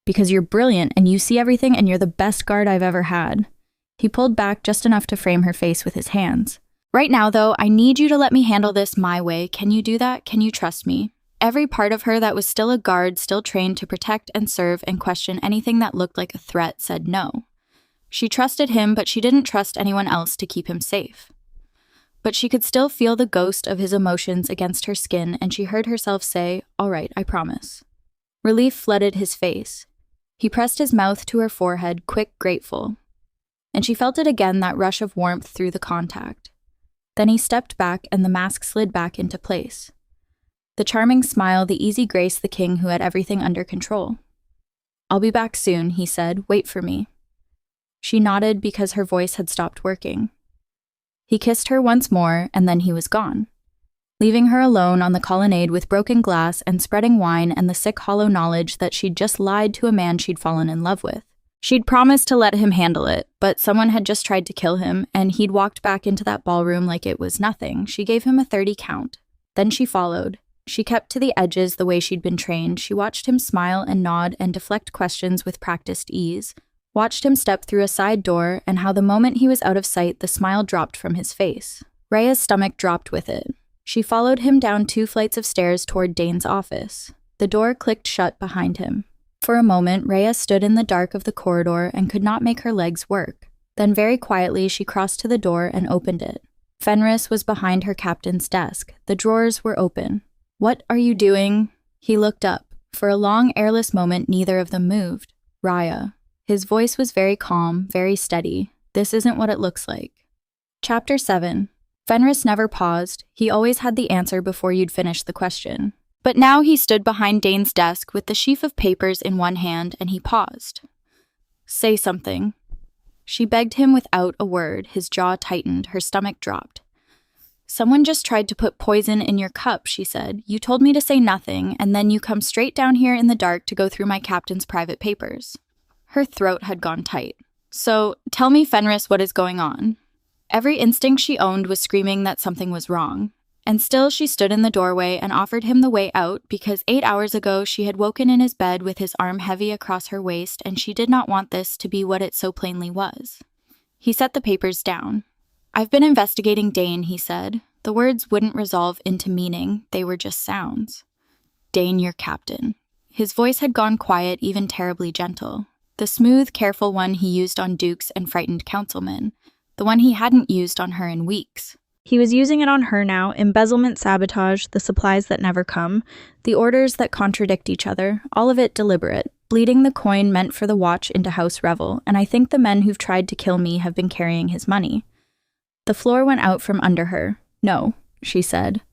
"because you're brilliant and you see everything and you're the best guard I've ever had." He pulled back just enough to frame her face with his hands. "Right now, though, I need you to let me handle this my way. Can you do that? Can you trust me?" Every part of her that was still a guard, still trained to protect and serve and question anything that looked like a threat, said no. She trusted him, but she didn't trust anyone else to keep him safe. But she could still feel the ghost of his emotions against her skin, and she heard herself say, "All right, I promise." Relief flooded his face. He pressed his mouth to her forehead, quick, grateful. And she felt it again, that rush of warmth through the contact. Then he stepped back, and the mask slid back into place. The charming smile, the easy grace, the king who had everything under control. "I'll be back soon," he said. "Wait for me." She nodded because her voice had stopped working. He kissed her once more, and then he was gone, leaving her alone on the colonnade with broken glass and spreading wine and the sick, hollow knowledge that she'd just lied to a man she'd fallen in love with. She'd promised to let him handle it, but someone had just tried to kill him, and he'd walked back into that ballroom like it was nothing. She gave him a 30 count. Then she followed. She kept to the edges the way she'd been trained. She watched him smile and nod and deflect questions with practiced ease. Watched him step through a side door, and how the moment he was out of sight, the smile dropped from his face. Raya's stomach dropped with it. She followed him down 2 flights of stairs toward Dane's office. The door clicked shut behind him. For a moment, Raya stood in the dark of the corridor and could not make her legs work. Then very quietly, she crossed to the door and opened it. Fenris was behind her captain's desk. The drawers were open. "What are you doing?" He looked up. For a long, airless moment, neither of them moved. "Raya." His voice was very calm, very steady. This isn't what it looks like. Chapter 7. Fenris never paused. He always had the answer before you'd finish the question. But now he stood behind Dane's desk with the sheaf of papers in one hand, and he paused. Say something. She begged him without a word. His jaw tightened. Her stomach dropped. Someone just tried to put poison in your cup, she said. You told me to say nothing, and then you come straight down here in the dark to go through my captain's private papers. Her throat had gone tight. So, tell me, Fenris, what is going on? Every instinct she owned was screaming that something was wrong. And still she stood in the doorway and offered him the way out because 8 hours ago she had woken in his bed with his arm heavy across her waist, and she did not want this to be what it so plainly was. He set the papers down. I've been investigating Dane, he said. The words wouldn't resolve into meaning, they were just sounds. Dane, your captain. His voice had gone quiet, even terribly gentle. The smooth, careful one he used on dukes and frightened councilmen. The one he hadn't used on her in weeks. He was using it on her now: embezzlement, sabotage, the supplies that never come, the orders that contradict each other, all of it deliberate, bleeding the coin meant for the watch into house revel, and I think the men who've tried to kill me have been carrying his money. The floor went out from under her. No, she said.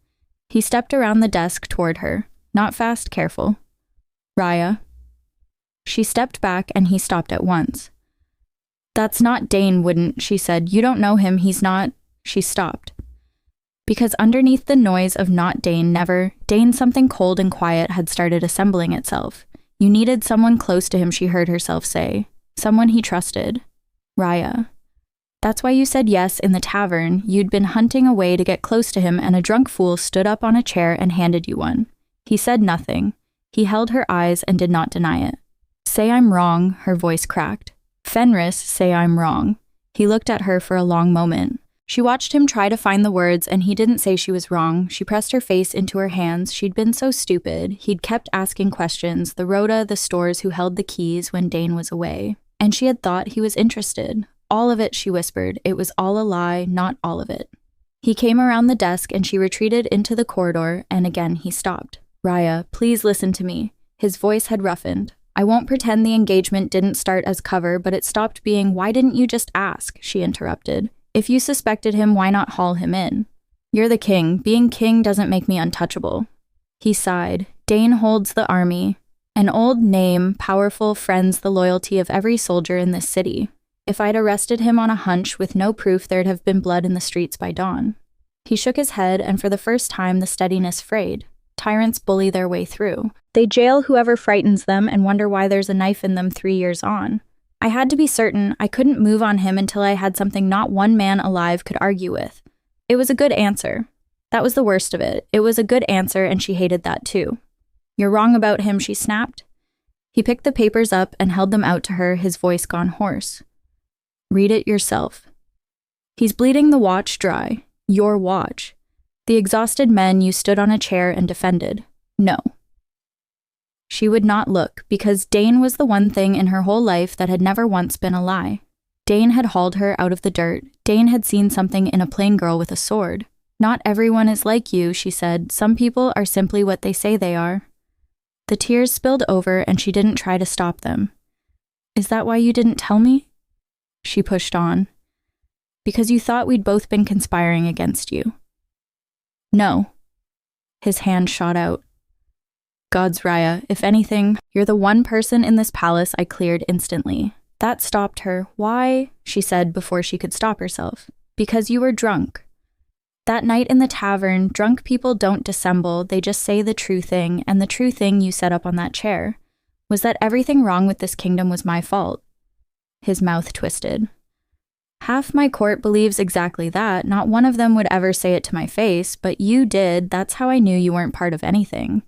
He stepped around the desk toward her. Not fast, careful. Raya. She stepped back and he stopped at once. That's not Dane, wouldn't, she said. You don't know him, he's not. She stopped. Because underneath the noise of not Dane, never, Dane something cold and quiet had started assembling itself. You needed someone close to him, she heard herself say. Someone he trusted. Raya. That's why you said yes in the tavern. You'd been hunting a way to get close to him, and a drunk fool stood up on a chair and handed you one. He said nothing. He held her eyes and did not deny it. Say I'm wrong, her voice cracked. Fenris, say I'm wrong. He looked at her for a long moment. She watched him try to find the words, and he didn't say she was wrong. She pressed her face into her hands. She'd been so stupid. He'd kept asking questions, the Rhoda, the stores who held the keys when Dane was away. And she had thought he was interested. All of it, she whispered. It was all a lie, not all of it. He came around the desk and she retreated into the corridor, and again he stopped. Raya, please listen to me. His voice had roughened. I won't pretend the engagement didn't start as cover, but it stopped being, why didn't you just ask? She interrupted. If you suspected him, why not haul him in? You're the king. Being king doesn't make me untouchable. He sighed. Dane holds the army. An old name, powerful, friends the loyalty of every soldier in this city. If I'd arrested him on a hunch with no proof, there'd have been blood in the streets by dawn. He shook his head, and for the first time the steadiness frayed. Tyrants bully their way through. They jail whoever frightens them and wonder why there's a knife in them 3 years on. I had to be certain. I couldn't move on him until I had something not one man alive could argue with. It was a good answer. That was the worst of it. It was a good answer, and she hated that too. You're wrong about him, she snapped. He picked the papers up and held them out to her, his voice gone hoarse. Read it yourself. He's bleeding the watch dry. Your watch. The exhausted men you stood on a chair and defended. No. She would not look, because Dane was the one thing in her whole life that had never once been a lie. Dane had hauled her out of the dirt. Dane had seen something in a plain girl with a sword. Not everyone is like you, she said. Some people are simply what they say they are. The tears spilled over, and she didn't try to stop them. Is that why you didn't tell me? She pushed on. Because you thought we'd both been conspiring against you. No. His hand shot out. God's Raya, if anything, you're the one person in this palace I cleared instantly. That stopped her. Why? She said before she could stop herself. Because you were drunk. That night in the tavern, drunk people don't dissemble, they just say the true thing, and the true thing you set up on that chair was that everything wrong with this kingdom was my fault. His mouth twisted. Half my court believes exactly that. Not one of them would ever say it to my face, but you did. That's how I knew you weren't part of anything.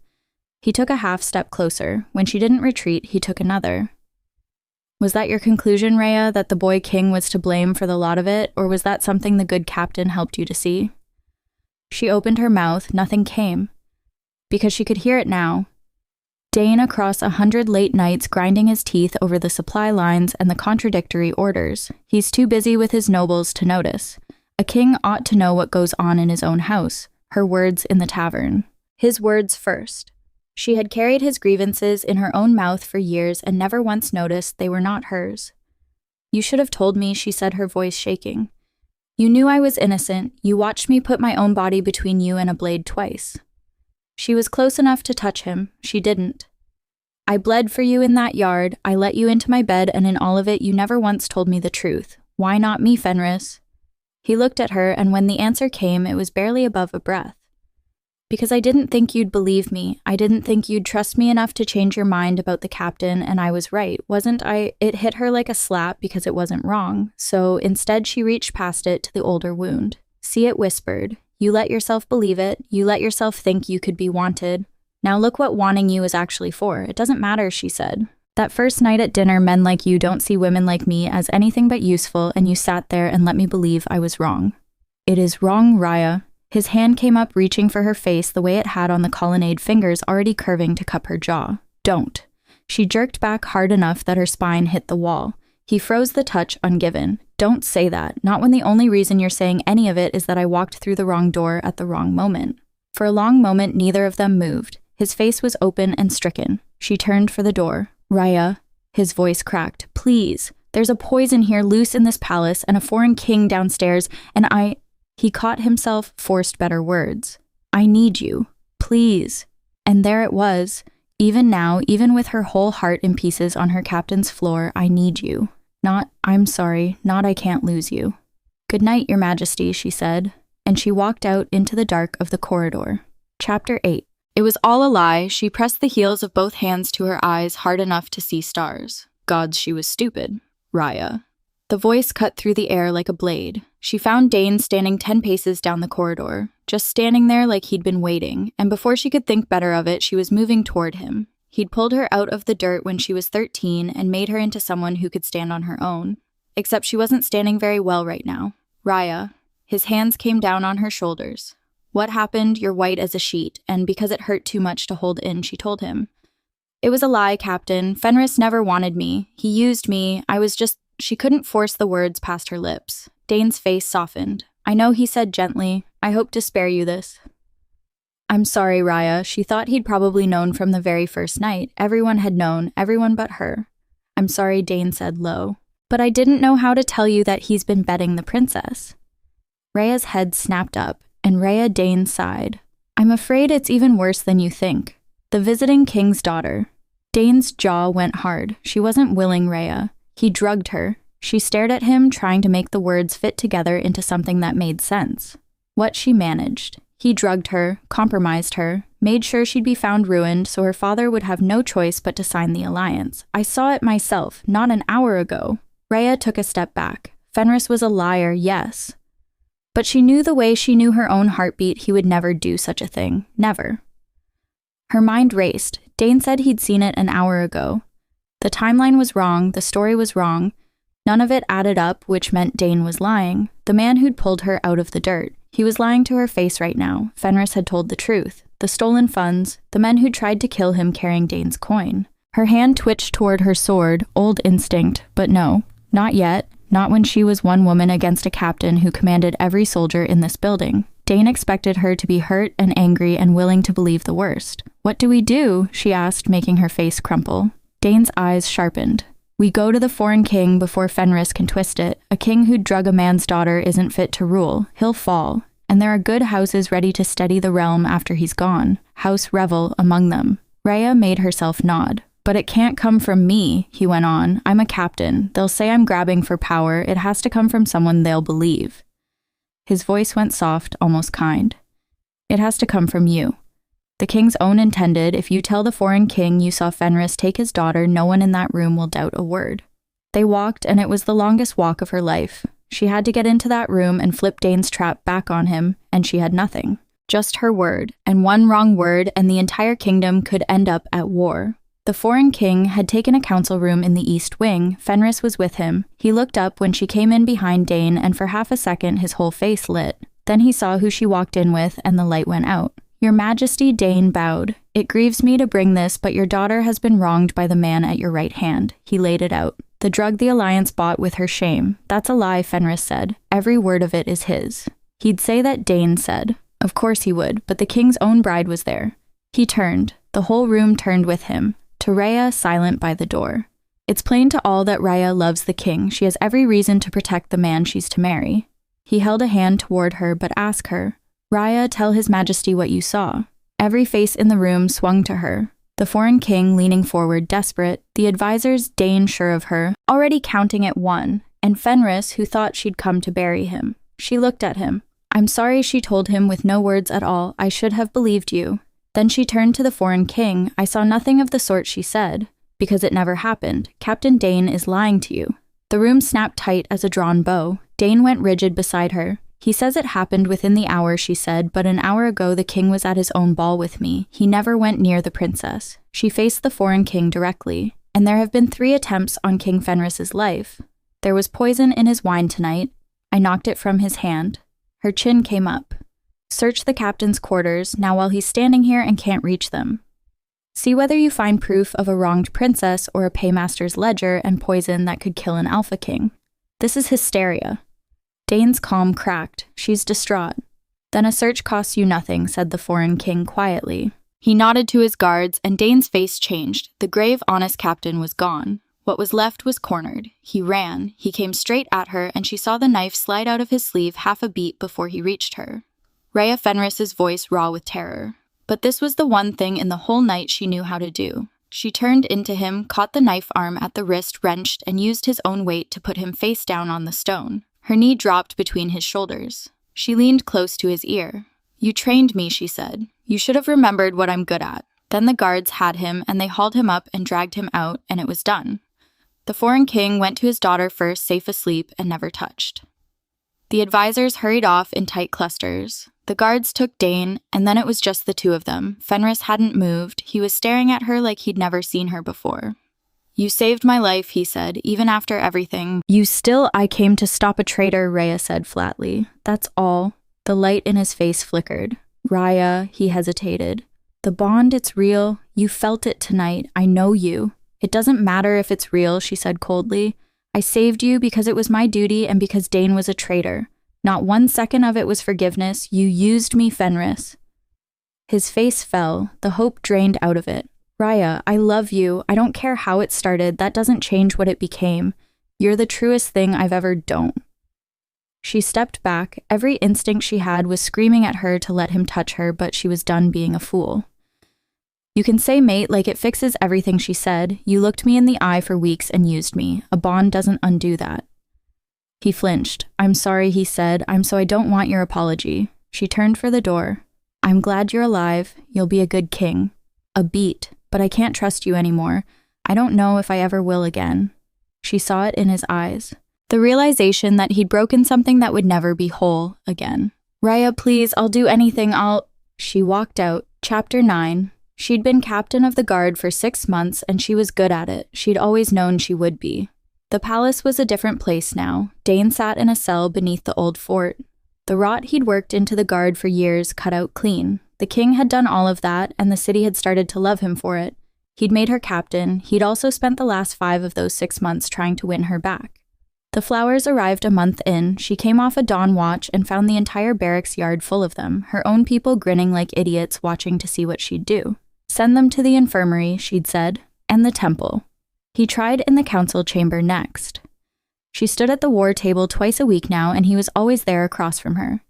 He took a half step closer. When she didn't retreat, he took another. Was that your conclusion, Raya, that the boy king was to blame for the lot of it, or was that something the good captain helped you to see? She opened her mouth. Nothing came. Because she could hear it now. Dane across 100 late nights grinding his teeth over the supply lines and the contradictory orders. He's too busy with his nobles to notice. A king ought to know what goes on in his own house. Her words in the tavern. His words first. She had carried his grievances in her own mouth for years and never once noticed they were not hers. "You should have told me," she said, her voice shaking. "You knew I was innocent. You watched me put my own body between you and a blade twice." She was close enough to touch him. She didn't. "I bled for you in that yard. I let you into my bed, and in all of it you never once told me the truth. Why not me, Fenris?" He looked at her, and when the answer came, it was barely above a breath. "Because I didn't think you'd believe me. I didn't think you'd trust me enough to change your mind about the captain, and I was right, wasn't I?" It hit her like a slap because it wasn't wrong, so instead she reached past it to the older wound. "See," it whispered. "You let yourself believe it. You let yourself think you could be wanted. Now look what wanting you is actually for. It doesn't matter," she said. "That first night at dinner, men like you don't see women like me as anything but useful, and you sat there and let me believe I was wrong." "It is wrong, Raya." His hand came up, reaching for her face the way it had on the colonnade, fingers already curving to cup her jaw. "Don't." She jerked back hard enough that her spine hit the wall. He froze the touch ungiven. "Don't say that, not when the only reason you're saying any of it is that I walked through the wrong door at the wrong moment." For a long moment, neither of them moved. His face was open and stricken. She turned for the door. "Raya," his voice cracked, "please. There's a poison here loose in this palace and a foreign king downstairs, and He caught himself, forced better words. "I need you. Please." And there it was. Even now, even with her whole heart in pieces on her captain's floor, "I need you." Not, "I'm sorry," not, "I can't lose you." "Good night, Your Majesty," she said, and she walked out into the dark of the corridor. Chapter 8. It was all a lie. She pressed the heels of both hands to her eyes hard enough to see stars. Gods, she was stupid. Raya. The voice cut through the air like a blade. She found Dane standing 10 paces down the corridor, just standing there like he'd been waiting, and before she could think better of it, she was moving toward him. He'd pulled her out of the dirt when she was 13 and made her into someone who could stand on her own. Except she wasn't standing very well right now. "Raya." His hands came down on her shoulders. "What happened? You're white as a sheet," and because it hurt too much to hold in, she told him. "It was a lie, Captain. Fenris never wanted me. He used me. I was just..." She couldn't force the words past her lips. Dane's face softened. "I know," he said gently. "I hope to spare you this." "I'm sorry, Raya." She thought he'd probably known from the very first night. Everyone had known, everyone but her. "I'm sorry," Dane said low. "But I didn't know how to tell you that he's been betting the princess." Raya's head snapped up, and Raya Dane sighed. "I'm afraid it's even worse than you think. The visiting king's daughter." Dane's jaw went hard. She wasn't willing Raya. He drugged her. She stared at him, trying to make the words fit together into something that made sense. What she managed. He drugged her, compromised her, made sure she'd be found ruined so her father would have no choice but to sign the alliance. "I saw it myself, not an hour ago." Raya took a step back. Fenris was a liar, yes. But she knew the way she knew her own heartbeat he would never do such a thing. Never. Her mind raced. Dane said he'd seen it an hour ago. The timeline was wrong, the story was wrong. None of it added up, which meant Dane was lying. The man who'd pulled her out of the dirt. He was lying to her face right now. Fenris had told the truth. The stolen funds, the men who tried to kill him carrying Dane's coin. Her hand twitched toward her sword, old instinct, but no, not yet. Not when she was one woman against a captain who commanded every soldier in this building. Dane expected her to be hurt and angry and willing to believe the worst. "What do we do?" she asked, making her face crumple. Dane's eyes sharpened. "We go to the foreign king before Fenris can twist it. A king who'd drug a man's daughter isn't fit to rule. He'll fall. And there are good houses ready to steady the realm after he's gone. House Revel among them." Raya made herself nod. "But it can't come from me," he went on. "I'm a captain. They'll say I'm grabbing for power. It has to come from someone they'll believe." His voice went soft, almost kind. "It has to come from you. The king's own intended, if you tell the foreign king you saw Fenris take his daughter, no one in that room will doubt a word." They walked, and it was the longest walk of her life. She had to get into that room and flip Dane's trap back on him, and she had nothing. Just her word, and one wrong word, and the entire kingdom could end up at war. The foreign king had taken a council room in the east wing. Fenris was with him. He looked up when she came in behind Dane, and for half a second his whole face lit. Then he saw who she walked in with, and the light went out. "Your Majesty," Dane bowed. "It grieves me to bring this, but your daughter has been wronged by the man at your right hand." He laid it out. "The drug the Alliance bought with her shame. That's a lie," Fenris said. "Every word of it is his." He'd say that, Dane said. Of course he would, but the king's own bride was there. He turned. The The whole room turned with him, to Raya silent by the door. It's plain to all that Raya loves the king. She has every reason to protect the man she's to marry. He held a hand toward her, but asked her, Raya, tell his majesty what you saw. Every face in the room swung to her. The foreign king leaning forward, desperate, the advisors, Dane sure of her, already counting at 1, and Fenris, who thought she'd come to bury him. She looked at him. I'm sorry, she told him with no words at all. I should have believed you. Then she turned to the foreign king. I saw nothing of the sort, she said, because it never happened. Captain Dane is lying to you. The room snapped tight as a drawn bow. Dane went rigid beside her. He says it happened within the hour, she said, but an hour ago the king was at his own ball with me. He never went near the princess. She faced the foreign king directly. And there have been 3 attempts on King Fenris's life. There was poison in his wine tonight. I knocked it from his hand. Her chin came up. Search the captain's quarters, now while he's standing here and can't reach them. See whether you find proof of a wronged princess or a paymaster's ledger and poison that could kill an alpha king. This is hysteria. Dane's calm cracked. She's distraught. Then a search costs you nothing, said the foreign king quietly. He nodded to his guards, and Dane's face changed. The grave, honest captain was gone. What was left was cornered. He ran. He came straight at her, and she saw the knife slide out of his sleeve half a beat before he reached her. Raya Fenris's voice raw with terror. But this was the one thing in the whole night she knew how to do. She turned into him, caught the knife arm at the wrist wrenched, and used his own weight to put him face down on the stone. Her knee dropped between his shoulders. She leaned close to his ear. You trained me, she said. You should have remembered what I'm good at. Then the guards had him, and they hauled him up and dragged him out, and it was done. The foreign king went to his daughter first, safe asleep, and never touched. The advisors hurried off in tight clusters. The guards took Dane, and then it was just the 2 of them. Fenris hadn't moved. He was staring at her like he'd never seen her before. You saved my life, he said, even after everything. I came to stop a traitor, Raya said flatly. That's all. The light in his face flickered. Raya, he hesitated. The bond, it's real. You felt it tonight. I know you. It doesn't matter if it's real, she said coldly. I saved you because it was my duty and because Dane was a traitor. Not 1 second of it was forgiveness. You used me, Fenris. His face fell. The hope drained out of it. Raya, I love you. I don't care how it started. That doesn't change what it became. You're the truest thing I've ever known. She stepped back. Every instinct she had was screaming at her to let him touch her, but she was done being a fool. You can say mate like it fixes everything, she said. You looked me in the eye for weeks and used me. A bond doesn't undo that. He flinched. I'm sorry, he said. I don't want your apology. She turned for the door. I'm glad you're alive. You'll be a good king. A beat. But I can't trust you anymore. I don't know if I ever will again. She saw it in his eyes. The realization that he'd broken something that would never be whole again. Raya, please, I'll do anything, She walked out. Chapter 9. She'd been captain of the guard for 6 months, and she was good at it. She'd always known she would be. The palace was a different place now. Dane sat in a cell beneath the old fort. The rot he'd worked into the guard for years cut out clean. The king had done all of that, and the city had started to love him for it. He'd made her captain. He'd also spent the last 5 of those 6 months trying to win her back. The flowers arrived a month in. She came off a dawn watch and found the entire barracks yard full of them, her own people grinning like idiots watching to see what she'd do. Send them to the infirmary, she'd said, and the temple. He tried in the council chamber next. She stood at the war table twice a week now, and he was always there across from her.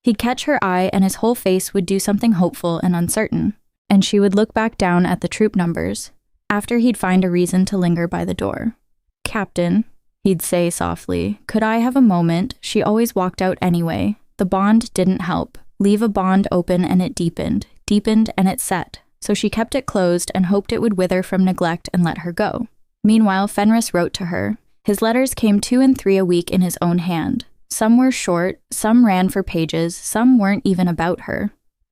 He'd catch her eye, and his whole face would do something hopeful and uncertain, and she would look back down at the troop numbers. After he'd find a reason to linger by the door. Captain, he'd say softly, could I have a moment? She always walked out anyway. The bond didn't help. Leave a bond open and it deepened and it set. So she kept it closed and hoped it would wither from neglect and let her go. Meanwhile, Fenris wrote to her. His letters came 2 and 3 a week in his own hand. Some were short, some ran for pages, some weren't even about her.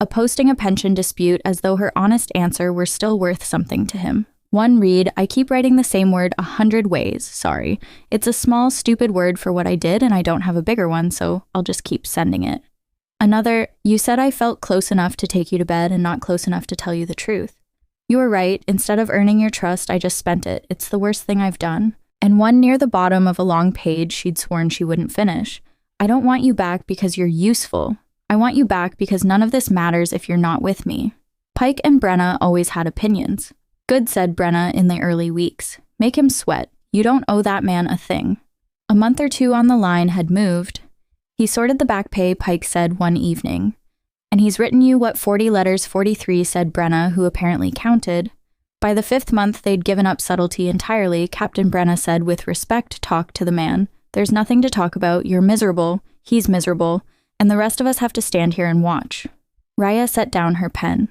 Posting a pension dispute as though her honest answer were still worth something to him. One read, I keep writing the same word 100 ways, sorry. It's a small, stupid word for what I did and I don't have a bigger one, so I'll just keep sending it. Another, you said I felt close enough to take you to bed and not close enough to tell you the truth. You were right, instead of earning your trust, I just spent it. It's the worst thing I've done. And one near the bottom of a long page she'd sworn she wouldn't finish. I don't want you back because you're useful. I want you back because none of this matters if you're not with me. Pike and Brenna always had opinions. Good, said Brenna in the early weeks. Make him sweat. You don't owe that man a thing. A month or two on the line had moved. He sorted the back pay, Pike said one evening. And he's written you what 40 letters 43, said Brenna, who apparently counted. By the 5th month, they'd given up subtlety entirely. Captain Brenna said with respect, talk to the man. There's nothing to talk about. You're miserable. He's miserable. And the rest of us have to stand here and watch. Raya set down her pen.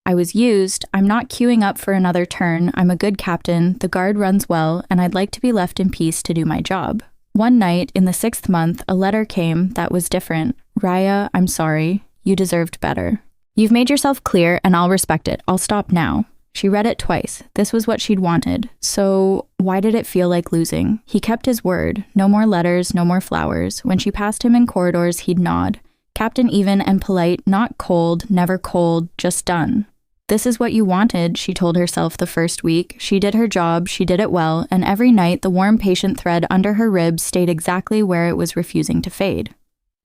I was used. I'm not queuing up for another turn. I'm a good captain. The guard runs well, and I'd like to be left in peace to do my job. One night, in the 6th month, a letter came that was different. Raya, I'm sorry. You deserved better. You've made yourself clear, and I'll respect it. I'll stop now. She read it twice. This was what she'd wanted. So why did it feel like losing? He kept his word. No more letters, no more flowers. When she passed him in corridors, he'd nod. Captain even and polite, not cold, never cold, just done. This is what you wanted, she told herself the first week. She did her job, she did it well, and every night the warm, patient thread under her ribs stayed exactly where it was refusing to fade.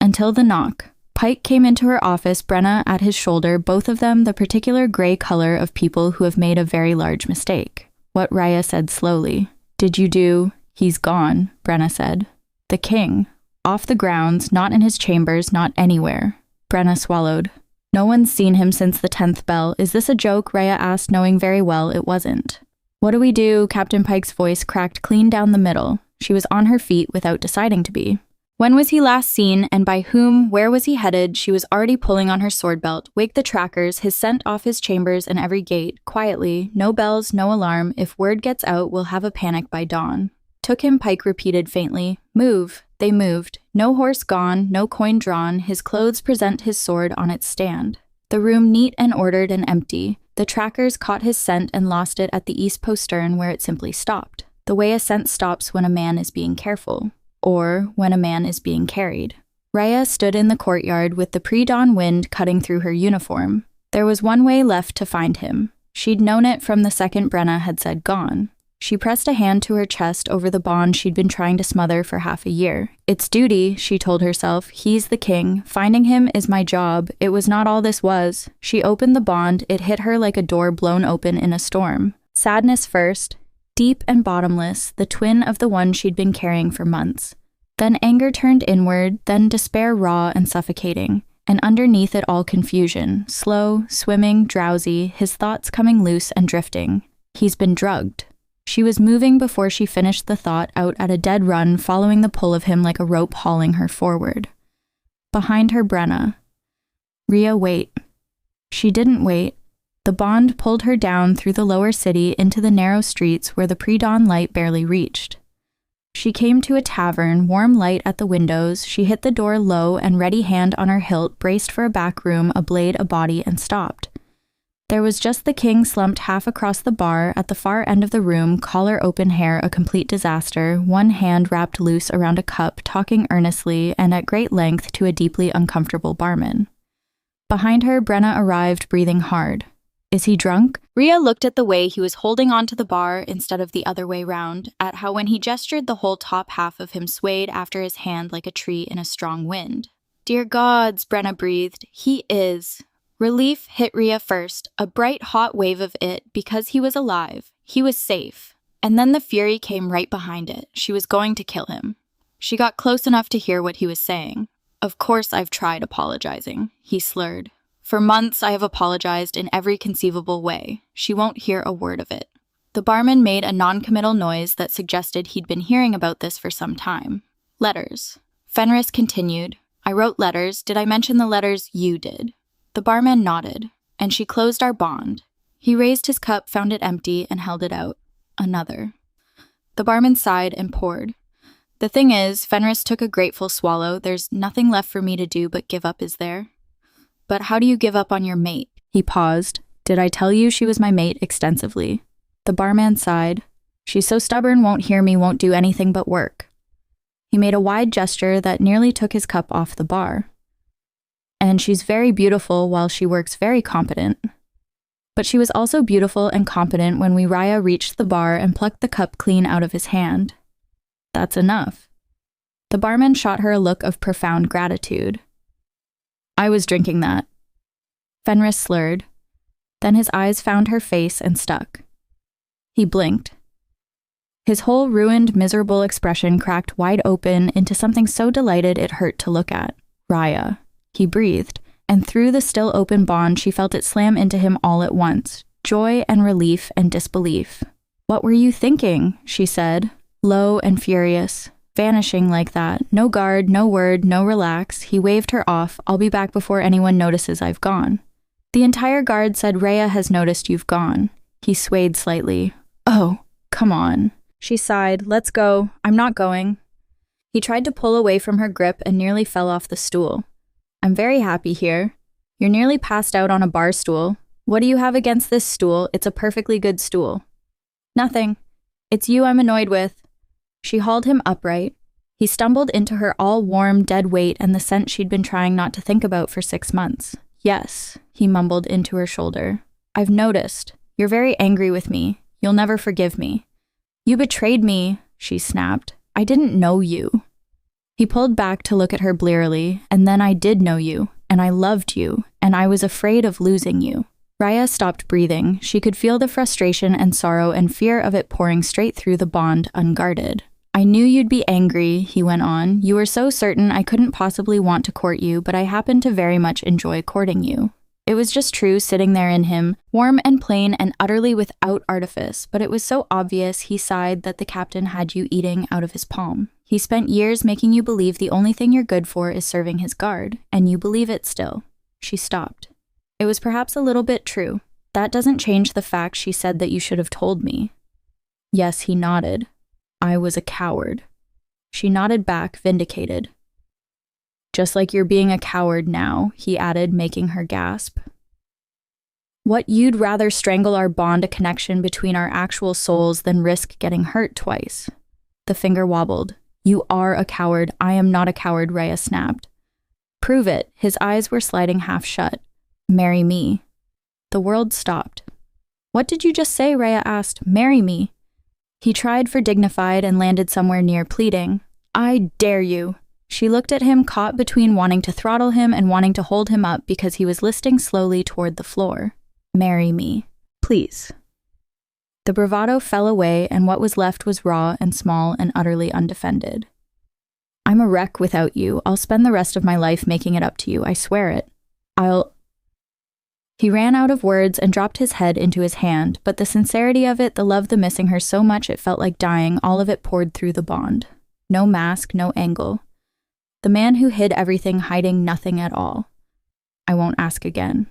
Until the knock. Pike came into her office, Brenna at his shoulder, both of them the particular gray color of people who have made a very large mistake. What Raya said slowly. Did you do? He's gone, Brenna said. The king. Off the grounds, not in his chambers, not anywhere. Brenna swallowed. No one's seen him since the 10th bell. Is this a joke? Raya asked, knowing very well it wasn't. What do we do? Captain Pike's voice cracked clean down the middle. She was on her feet without deciding to be. When was he last seen, and by whom? Where was he headed? She was already pulling on her sword belt. Wake the trackers, his scent off his chambers and every gate. Quietly, no bells, no alarm. If word gets out, we'll have a panic by dawn. Took him, Pike repeated faintly. Move. They moved. No horse gone, no coin drawn. His clothes present his sword on its stand. The room neat and ordered and empty. The trackers caught his scent and lost it at the east postern where it simply stopped. The way a scent stops when a man is being careful. Or when a man is being carried. Raya stood in the courtyard with the pre-dawn wind cutting through her uniform. There was one way left to find him. She'd known it from the second Brenna had said gone. She pressed a hand to her chest over the bond she'd been trying to smother for half a year. It's duty, she told herself. He's the king. Finding him is my job. It was not all this was. She opened the bond. It hit her like a door blown open in a storm. Sadness first, deep and bottomless, the twin of the one she'd been carrying for months. Then anger turned inward, then despair raw and suffocating. And underneath it all confusion, slow, swimming, drowsy, his thoughts coming loose and drifting. He's been drugged. She was moving before she finished the thought out at a dead run, following the pull of him like a rope hauling her forward. Behind her, Brenna. Rhea, wait. She didn't wait. The bond pulled her down through the lower city into the narrow streets where the pre-dawn light barely reached. She came to a tavern, warm light at the windows. She hit the door low and ready hand on her hilt, braced for a back room, a blade, a body, and stopped. There was just the king slumped half across the bar at the far end of the room, collar open, hair a complete disaster, one hand wrapped loose around a cup, talking earnestly and at great length to a deeply uncomfortable barman. Behind her, Brenna arrived, breathing hard. Is he drunk? Rhea looked at the way he was holding on to the bar instead of the other way round, at how when he gestured the whole top half of him swayed after his hand like a tree in a strong wind. Dear gods, Brenna breathed, he is. Relief hit Rhea first, a bright hot wave of it, because he was alive. He was safe. And then the fury came right behind it. She was going to kill him. She got close enough to hear what he was saying. Of course I've tried apologizing, he slurred. For months I have apologized in every conceivable way. She won't hear a word of it. The barman made a non-committal noise that suggested he'd been hearing about this for some time. Letters. Fenris continued. I wrote letters. Did I mention the letters you did? The barman nodded, and she closed our bond. He raised his cup, found it empty, and held it out. Another. The barman sighed and poured. The thing is, Fenris took a grateful swallow. There's nothing left for me to do but give up, is there? But how do you give up on your mate? He paused. Did I tell you she was my mate extensively? The barman sighed. She's so stubborn, won't hear me, won't do anything but work. He made a wide gesture that nearly took his cup off the bar. And she's very beautiful while she works very competent. But she was also beautiful and competent when Raya reached the bar and plucked the cup clean out of his hand. That's enough. The barman shot her a look of profound gratitude. I was drinking that. Fenris slurred. Then his eyes found her face and stuck. He blinked. His whole ruined, miserable expression cracked wide open into something so delighted it hurt to look at. Raya. He breathed, and through the still open bond she felt it slam into him all at once, joy and relief and disbelief. "What were you thinking?" she said, low and furious. Vanishing like that, no guard, no word, no relax, he waved her off. "I'll be back before anyone notices I've gone." "The entire guard said Raya has noticed you've gone." He swayed slightly. "Oh, come on." She sighed. "Let's go. I'm not going." He tried to pull away from her grip and nearly fell off the stool. "I'm very happy here." "You're nearly passed out on a bar stool." "What do you have against this stool? It's a perfectly good stool." "Nothing. It's you I'm annoyed with." She hauled him upright. He stumbled into her all warm, dead weight and the scent she'd been trying not to think about for 6 months. "Yes," he mumbled into her shoulder. "I've noticed. You're very angry with me. You'll never forgive me." "You betrayed me," she snapped. "I didn't know you." He pulled back to look at her blearily, "And then I did know you, and I loved you, and I was afraid of losing you." Raya stopped breathing. She could feel the frustration and sorrow and fear of it pouring straight through the bond, unguarded. "I knew you'd be angry," he went on. "You were so certain I couldn't possibly want to court you, but I happened to very much enjoy courting you." It was just true sitting there in him, warm and plain and utterly without artifice, but it was so obvious, he sighed, that the captain had you eating out of his palm. He spent years making you believe the only thing you're good for is serving his guard, and you believe it still. She stopped. "It was perhaps a little bit true. That doesn't change the fact she said that you should have told me." Yes, he nodded. "I was a coward." She nodded back, vindicated. "Just like you're being a coward now," he added, making her gasp. "What, you'd rather strangle our bond, a connection between our actual souls, than risk getting hurt twice?" The finger wobbled. "You are a coward. I am not a coward," Raya snapped. "Prove it." His eyes were sliding half shut. "Marry me." The world stopped. "What did you just say?" Raya asked. "Marry me." He tried for dignified and landed somewhere near pleading. "I dare you." She looked at him, caught between wanting to throttle him and wanting to hold him up because he was listing slowly toward the floor. "Marry me. Please." The bravado fell away, and what was left was raw and small and utterly undefended. "I'm a wreck without you. I'll spend the rest of my life making it up to you. I swear it. He ran out of words and dropped his head into his hand, but the sincerity of it, the love, the missing her so much it felt like dying, all of it poured through the bond. No mask, no angle. The man who hid everything, hiding nothing at all. "I won't ask again."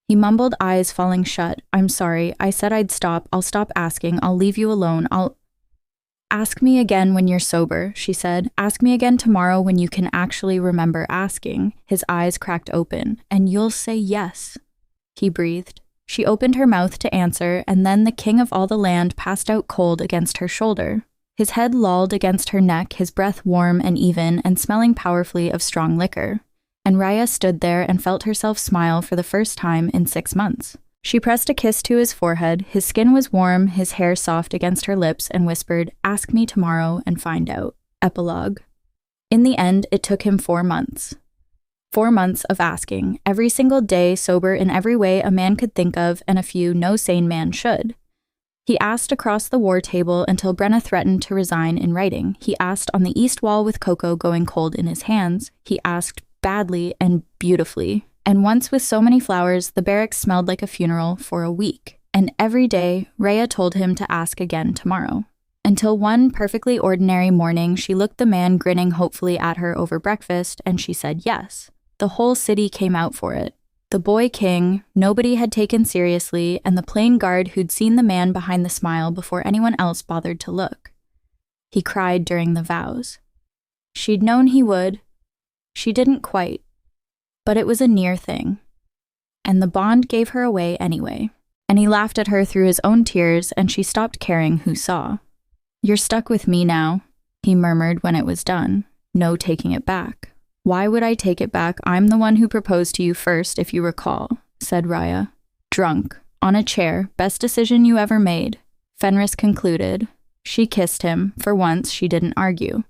He mumbled, eyes falling shut. "I'm sorry. I said I'd stop. I'll stop asking. I'll leave you alone. Ask me again when you're sober," she said. "Ask me again tomorrow when you can actually remember asking." His eyes cracked open. "And you'll say yes." He breathed. She opened her mouth to answer, and then the king of all the land passed out cold against her shoulder. His head lolled against her neck, his breath warm and even and smelling powerfully of strong liquor. And Raya stood there and felt herself smile for the first time in 6 months. She pressed a kiss to his forehead. His skin was warm, his hair soft against her lips, and whispered, "Ask me tomorrow and find out." Epilogue. In the end, it took him 4 months. 4 months of asking, every single day, sober in every way a man could think of, and a few no sane man should. He asked across the war table until Brenna threatened to resign in writing. He asked on the east wall with cocoa going cold in his hands. He asked badly and beautifully. And once with so many flowers, the barracks smelled like a funeral for a week. And every day, Raya told him to ask again tomorrow. Until one perfectly ordinary morning, she looked the man grinning hopefully at her over breakfast, and she said yes. The whole city came out for it. The boy king, nobody had taken seriously, and the plain guard who'd seen the man behind the smile before anyone else bothered to look. He cried during the vows. She'd known he would. She didn't quite. But it was a near thing. And the bond gave her away anyway. And he laughed at her through his own tears, and she stopped caring who saw. "You're stuck with me now," he murmured when it was done. "No taking it back." "Why would I take it back? I'm the one who proposed to you first, if you recall," said Raya. "Drunk. On a chair. Best decision you ever made," Fenris concluded. She kissed him. For once, she didn't argue.